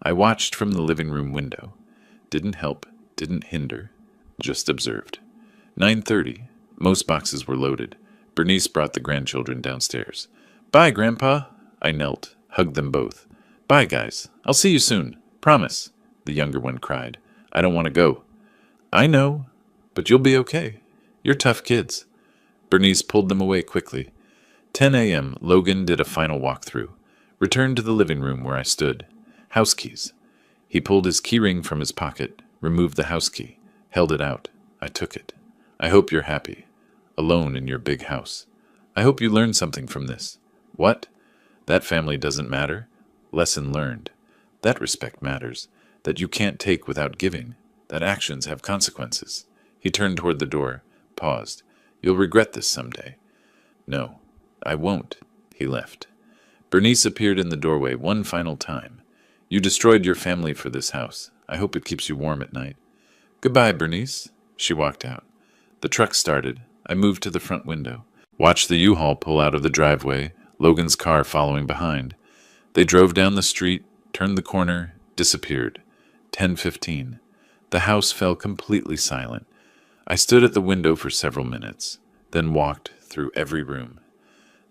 I watched from the living room window. Didn't help, didn't hinder, just observed. 9:30. Most boxes were loaded. Bernice brought the grandchildren downstairs. Bye, Grandpa. I knelt, hugged them both. Bye, guys. I'll see you soon. Promise. The younger one cried. I don't want to go. I know, but you'll be okay. You're tough kids. Bernice pulled them away quickly. 10 a.m., Logan did a final walkthrough. Returned to the living room where I stood. House keys. He pulled his keyring from his pocket, removed the house key, held it out. I took it. I hope you're happy. Alone in your big house. I hope you learned something from this. What? That family doesn't matter. Lesson learned. That respect matters. That you can't take without giving. That actions have consequences. He turned toward the door, paused. You'll regret this someday. No, I won't. He left. Bernice appeared in the doorway one final time. You destroyed your family for this house. I hope it keeps you warm at night. Goodbye, Bernice. She walked out. The truck started. I moved to the front window. Watched the U-Haul pull out of the driveway, Logan's car following behind. They drove down the street, turned the corner, disappeared. 10:15. The house fell completely silent. I stood at the window for several minutes, then walked through every room.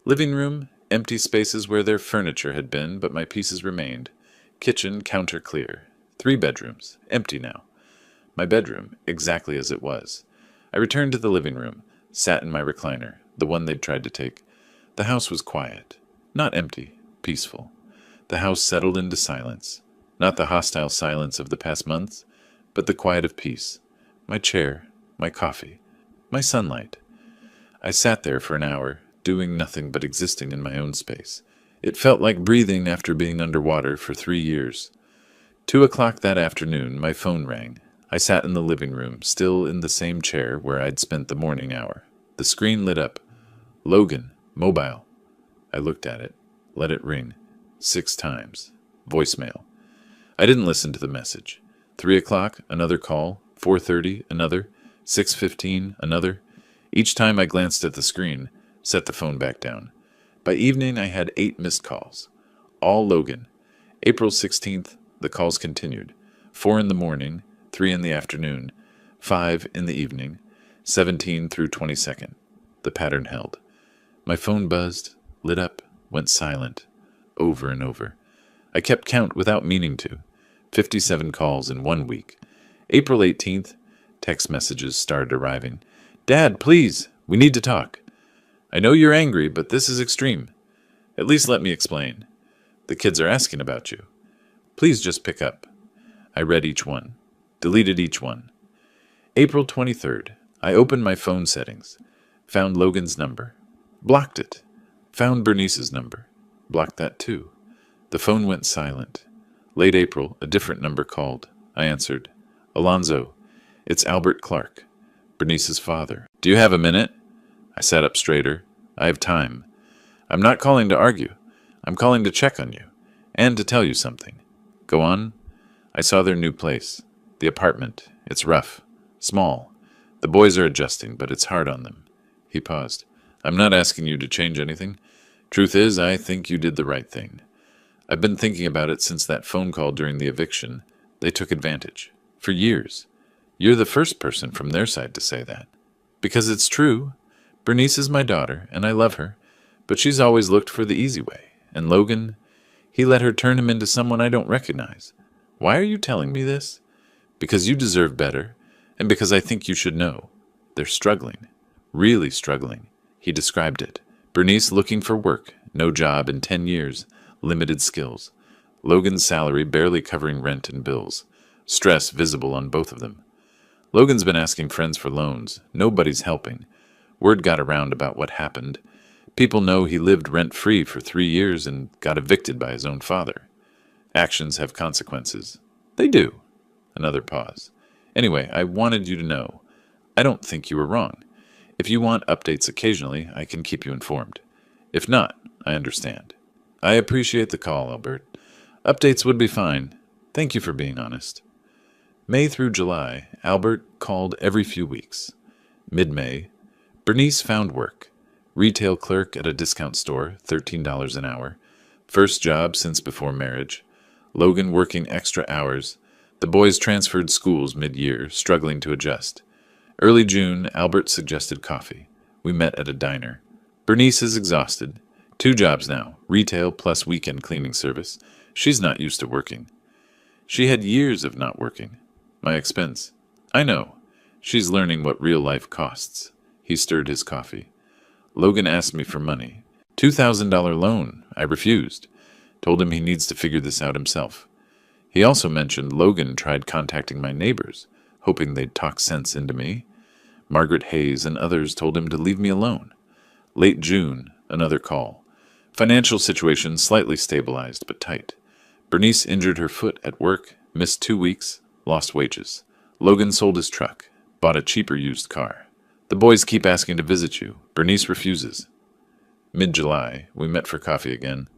Living room, empty spaces where their furniture had been, but my pieces remained. Kitchen, counter clear. 3 bedrooms, empty now. My bedroom, exactly as it was. I returned to the living room, sat in my recliner, the one they'd tried to take. The house was quiet. Not empty, peaceful. The house settled into silence. Not the hostile silence of the past months, but the quiet of peace. My chair, my coffee, my sunlight. I sat there for an hour, doing nothing but existing in my own space. It felt like breathing after being underwater for 3 years. 2 o'clock that afternoon, my phone rang. I sat in the living room, still in the same chair where I'd spent the morning hour. The screen lit up. Logan, mobile. I looked at it, let it ring. 6 times. Voicemail. I didn't listen to the message. 3 o'clock, another call. 4:30, another. 6:15, another. Each time I glanced at the screen, set the phone back down. By evening, I had 8 missed calls. All Logan. April 16th, the calls continued. 4 in the morning, 3 in the afternoon, 5 in the evening, 17 through 22nd. The pattern held. My phone buzzed, lit up, went silent, over and over. I kept count without meaning to. 57 calls in 1 week. April 18th, text messages started arriving. Dad, please, we need to talk. I know you're angry, but this is extreme. At least let me explain. The kids are asking about you. Please just pick up. I read each one. Deleted each one. April 23rd, I opened my phone settings. Found Logan's number. Blocked it. Found Bernice's number. Blocked that too. The phone went silent. Late April, a different number called. I answered. Alonzo, it's Albert Clark, Bernice's father. Do you have a minute? I sat up straighter. I have time. I'm not calling to argue. I'm calling to check on you. And to tell you something. Go on. I saw their new place. The apartment. It's rough. Small. The boys are adjusting, but it's hard on them. He paused. I'm not asking you to change anything. Truth is, I think you did the right thing. I've been thinking about it since that phone call during the eviction. They took advantage. For years. You're the first person from their side to say that. Because it's true. Bernice is my daughter, and I love her, but she's always looked for the easy way. And Logan, he let her turn him into someone I don't recognize. Why are you telling me this? Because you deserve better, and because I think you should know. They're struggling. Really struggling. He described it. Bernice looking for work, no job in 10 years, limited skills. Logan's salary barely covering rent and bills. Stress visible on both of them. Logan's been asking friends for loans. Nobody's helping. Word got around about what happened. People know he lived rent-free for 3 years and got evicted by his own father. Actions have consequences. They do. Another pause. Anyway, I wanted you to know. I don't think you were wrong. If you want updates occasionally, I can keep you informed. If not, I understand. I appreciate the call, Albert. Updates would be fine. Thank you for being honest. May through July, Albert called every few weeks. Mid-May, Bernice found work. Retail clerk at a discount store, $13 an hour. First job since before marriage. Logan working extra hours. The boys transferred schools mid-year, struggling to adjust. Early June, Albert suggested coffee. We met at a diner. Bernice is exhausted. 2 jobs now, retail plus weekend cleaning service. She's not used to working. She had years of not working. My expense. I know. She's learning what real life costs. He stirred his coffee. Logan asked me for money. $2,000 loan. I refused. Told him he needs to figure this out himself. He also mentioned Logan tried contacting my neighbors, hoping they'd talk sense into me. Margaret Hayes and others told him to leave me alone. Late June, another call. Financial situation slightly stabilized, but tight. Bernice injured her foot at work, missed 2 weeks, lost wages. Logan sold his truck, bought a cheaper used car. The boys keep asking to visit you. Bernice refuses. Mid-July, we met for coffee again.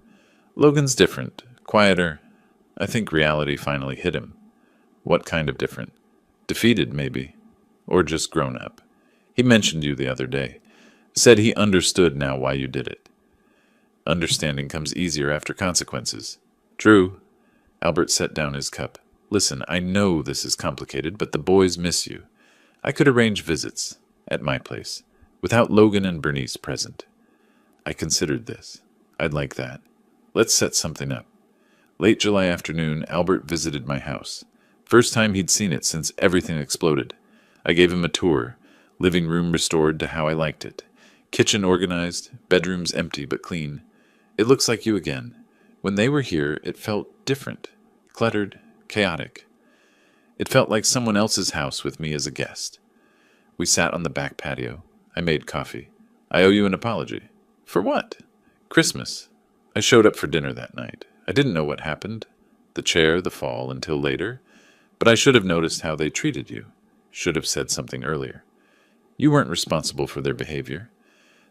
Logan's different, quieter. I think reality finally hit him. What kind of different? Defeated, maybe. Or just grown up. He mentioned you the other day. Said he understood now why you did it. Understanding comes easier after consequences. True. Albert set down his cup. Listen, I know this is complicated, but the boys miss you. I could arrange visits, at my place, without Logan and Bernice present. I considered this. I'd like that. Let's set something up. Late July afternoon, Albert visited my house. First time he'd seen it since everything exploded. I gave him a tour. Living room restored to how I liked it. Kitchen organized, bedrooms empty but clean. It looks like you again. When they were here, it felt different, cluttered, chaotic. It felt like someone else's house with me as a guest. We sat on the back patio. I made coffee. I owe you an apology. For what? Christmas. I showed up for dinner that night. I didn't know what happened. The chair, the fall, until later. But I should have noticed how they treated you. Should have said something earlier. You weren't responsible for their behavior.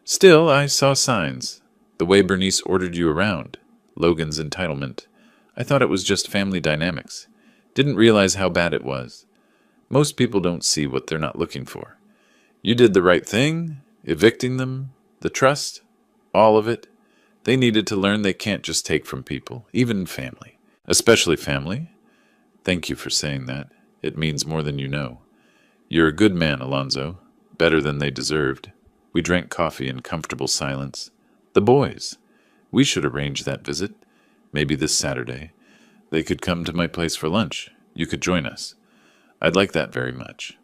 Still, I saw signs. The way Bernice ordered you around. Logan's entitlement. I thought it was just family dynamics. Didn't realize how bad it was. Most people don't see what they're not looking for. You did the right thing, evicting them, the trust, all of it. They needed to learn they can't just take from people, even family. Especially family. Thank you for saying that. It means more than you know. You're a good man, Alonzo. Better than they deserved. We drank coffee in comfortable silence. The boys. We should arrange that visit. Maybe this Saturday. They could come to my place for lunch. You could join us. I'd like that very much.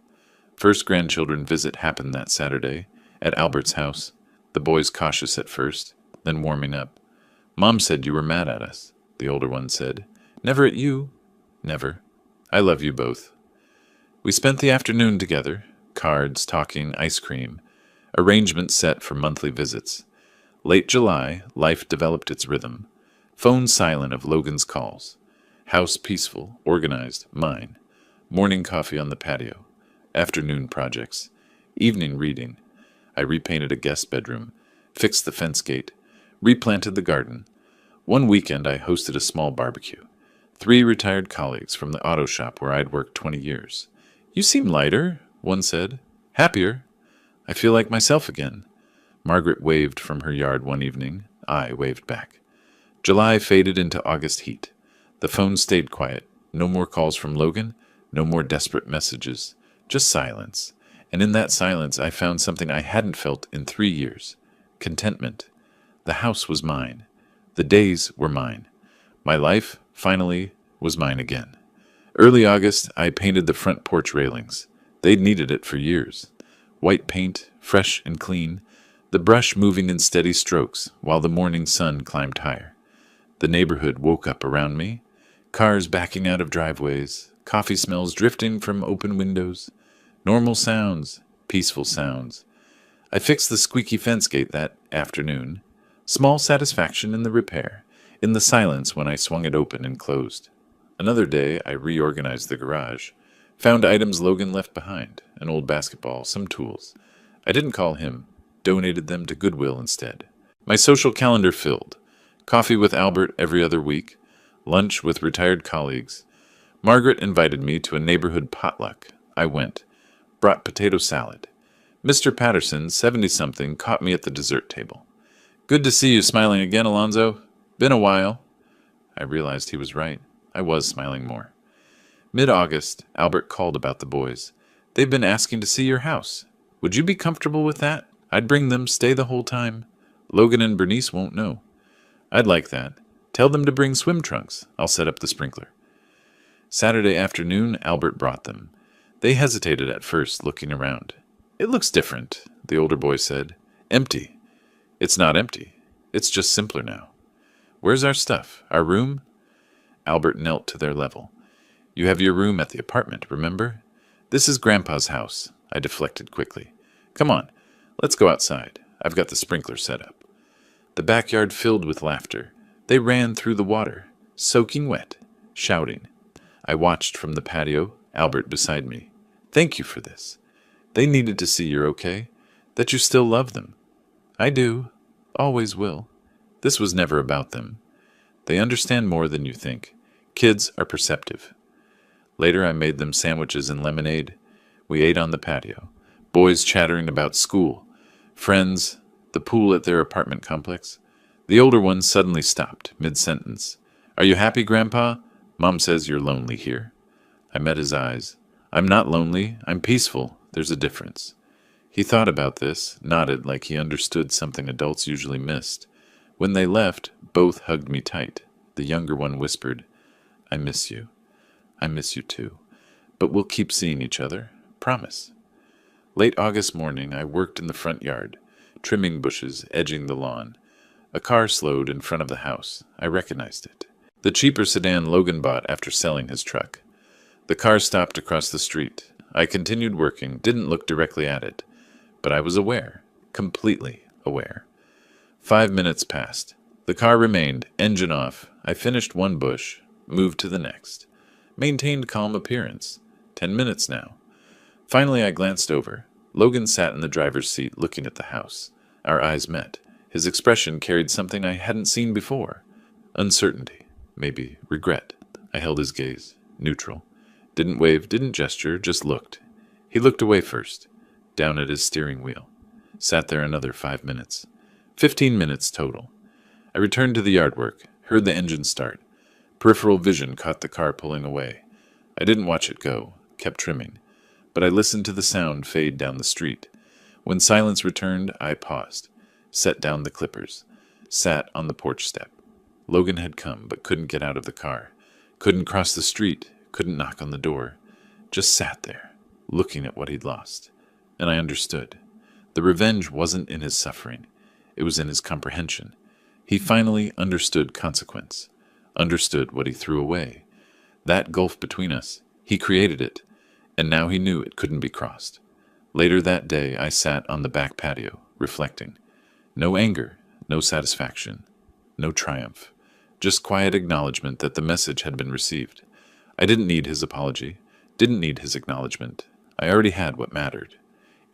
First grandchildren visit happened that Saturday, at Albert's house. The boys cautious at first, then warming up. Mom said you were mad at us, the older one said. Never at you. Never. I love you both. We spent the afternoon together. Cards, talking, ice cream. Arrangements set for monthly visits. Late July, life developed its rhythm. Phone silent of Logan's calls. House peaceful, organized, mine. Morning coffee on the patio. Afternoon projects. Evening reading. I repainted a guest bedroom. Fixed the fence gate. Replanted the garden. One weekend I hosted a small barbecue. 3 retired colleagues from the auto shop where I'd worked 20 years. You seem lighter, one said. Happier. I feel like myself again. Margaret waved from her yard one evening. I waved back. July faded into August heat. The phone stayed quiet. No more calls from Logan. No more desperate messages. Just silence. And in that silence I found something I hadn't felt in 3 years. Contentment. The house was mine. The days were mine. My life, finally, was mine again. Early August, I painted the front porch railings. They'd needed it for years. White paint, fresh and clean, the brush moving in steady strokes while the morning sun climbed higher. The neighborhood woke up around me. Cars backing out of driveways, coffee smells drifting from open windows. Normal sounds, peaceful sounds. I fixed the squeaky fence gate that afternoon. Small satisfaction in the repair, in the silence when I swung it open and closed. Another day, I reorganized the garage. Found items Logan left behind, an old basketball, some tools. I didn't call him, donated them to Goodwill instead. My social calendar filled. Coffee with Albert every other week. Lunch with retired colleagues. Margaret invited me to a neighborhood potluck. I went. Brought potato salad. Mr. Patterson, 70-something, caught me at the dessert table. Good to see you smiling again, Alonzo. Been a while. I realized he was right. I was smiling more. Mid-August, Albert called about the boys. They've been asking to see your house. Would you be comfortable with that? I'd bring them, stay the whole time. Logan and Bernice won't know. I'd like that. Tell them to bring swim trunks. I'll set up the sprinkler. Saturday afternoon, Albert brought them. They hesitated at first, looking around. It looks different, the older boy said. Empty. It's not empty. It's just simpler now. Where's our stuff? Our room? Albert knelt to their level. You have your room at the apartment, remember? This is Grandpa's house. I deflected quickly. Come on, let's go outside. I've got the sprinkler set up. The backyard filled with laughter. They ran through the water, soaking wet, shouting. I watched from the patio, Albert beside me. Thank you for this. They needed to see you're okay, that you still love them. I do. Always will. This was never about them. They understand more than you think. Kids are perceptive. Later, I made them sandwiches and lemonade. We ate on the patio. Boys chattering about school, friends, the pool at their apartment complex. The older one suddenly stopped, mid-sentence. "Are you happy, Grandpa? Mom says you're lonely here." I met his eyes. "I'm not lonely. I'm peaceful. There's a difference." He thought about this, nodded like he understood something adults usually missed. When they left, both hugged me tight. The younger one whispered, "I miss you. I miss you too. But we'll keep seeing each other. Promise." Late August morning, I worked in the front yard, trimming bushes, edging the lawn. A car slowed in front of the house. I recognized it. The cheaper sedan Logan bought after selling his truck. The car stopped across the street. I continued working, didn't look directly at it. But I was aware, completely aware. 5 minutes passed. The car remained, engine off. I finished one bush, moved to the next. Maintained calm appearance. 10 minutes now. Finally, I glanced over. Logan sat in the driver's seat looking at the house. Our eyes met. His expression carried something I hadn't seen before. Uncertainty. Maybe regret. I held his gaze. Neutral. Didn't wave, didn't gesture, just looked. He looked away first. Down at his steering wheel. Sat there another 5 minutes. 15 minutes total. I returned to the yard work. Heard the engine start. Peripheral vision caught the car pulling away. I didn't watch it go. Kept trimming. But I listened to the sound fade down the street. When silence returned, I paused. Set down the clippers. Sat on the porch step. Logan had come, but couldn't get out of the car. Couldn't cross the street. Couldn't knock on the door. Just sat there, looking at what he'd lost. And I understood. The revenge wasn't in his suffering. It was in his comprehension. He finally understood consequence. Understood what he threw away. That gulf between us, he created it. And now he knew it couldn't be crossed. Later that day, I sat on the back patio, reflecting. No anger, no satisfaction, no triumph. Just quiet acknowledgement that the message had been received. I didn't need his apology, didn't need his acknowledgement. I already had what mattered.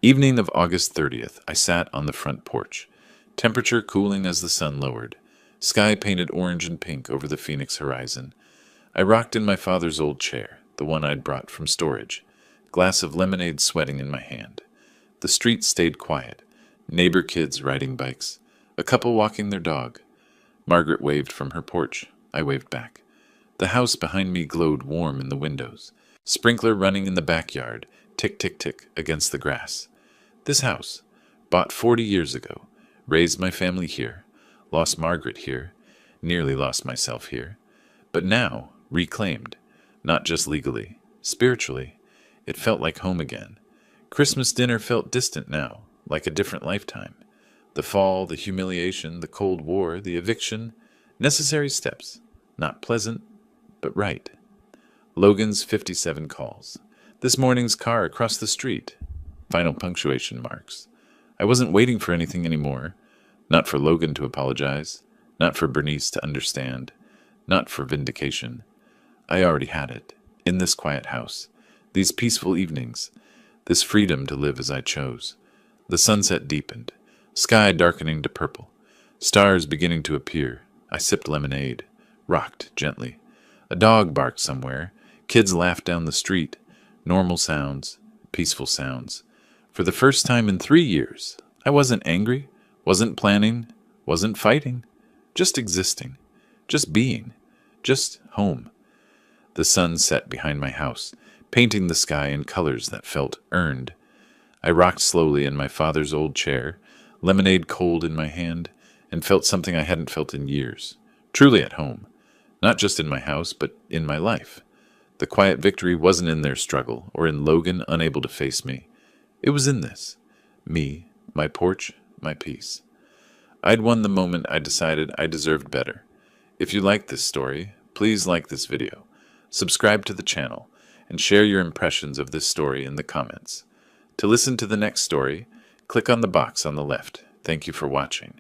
Evening of August 30th, I sat on the front porch. Temperature cooling as the sun lowered. Sky painted orange and pink over the Phoenix horizon. I rocked in my father's old chair, the one I'd brought from storage. Glass of lemonade sweating in my hand. The street stayed quiet. Neighbor kids riding bikes. A couple walking their dog. Margaret waved from her porch. I waved back. The house behind me glowed warm in the windows. Sprinkler running in the backyard, tick, tick, tick, against the grass. This house, bought 40 years ago, raised my family here, lost Margaret here, nearly lost myself here, but now reclaimed, not just legally, spiritually. It felt like home again. Christmas dinner felt distant now, like a different lifetime. The fall, the humiliation, the Cold War, the eviction, necessary steps, not pleasant, but right. Logan's 57 calls. This morning's car across the street. Final punctuation marks. I wasn't waiting for anything anymore. Not for Logan to apologize. Not for Bernice to understand. Not for vindication. I already had it. In this quiet house. These peaceful evenings. This freedom to live as I chose. The sunset deepened. Sky darkening to purple. Stars beginning to appear. I sipped lemonade. Rocked gently. A dog barked somewhere. Kids laughed down the street. Normal sounds. Peaceful sounds. For the first time in 3 years, I wasn't angry, wasn't planning, wasn't fighting. Just existing. Just being. Just home. The sun set behind my house, painting the sky in colors that felt earned. I rocked slowly in my father's old chair, lemonade cold in my hand, and felt something I hadn't felt in years. Truly at home. Not just in my house, but in my life. The quiet victory wasn't in their struggle, or in Logan unable to face me. It was in this. Me, my porch, my peace. I'd won the moment I decided I deserved better. If you like this story, please like this video, subscribe to the channel, and share your impressions of this story in the comments. To listen to the next story, click on the box on the left. Thank you for watching.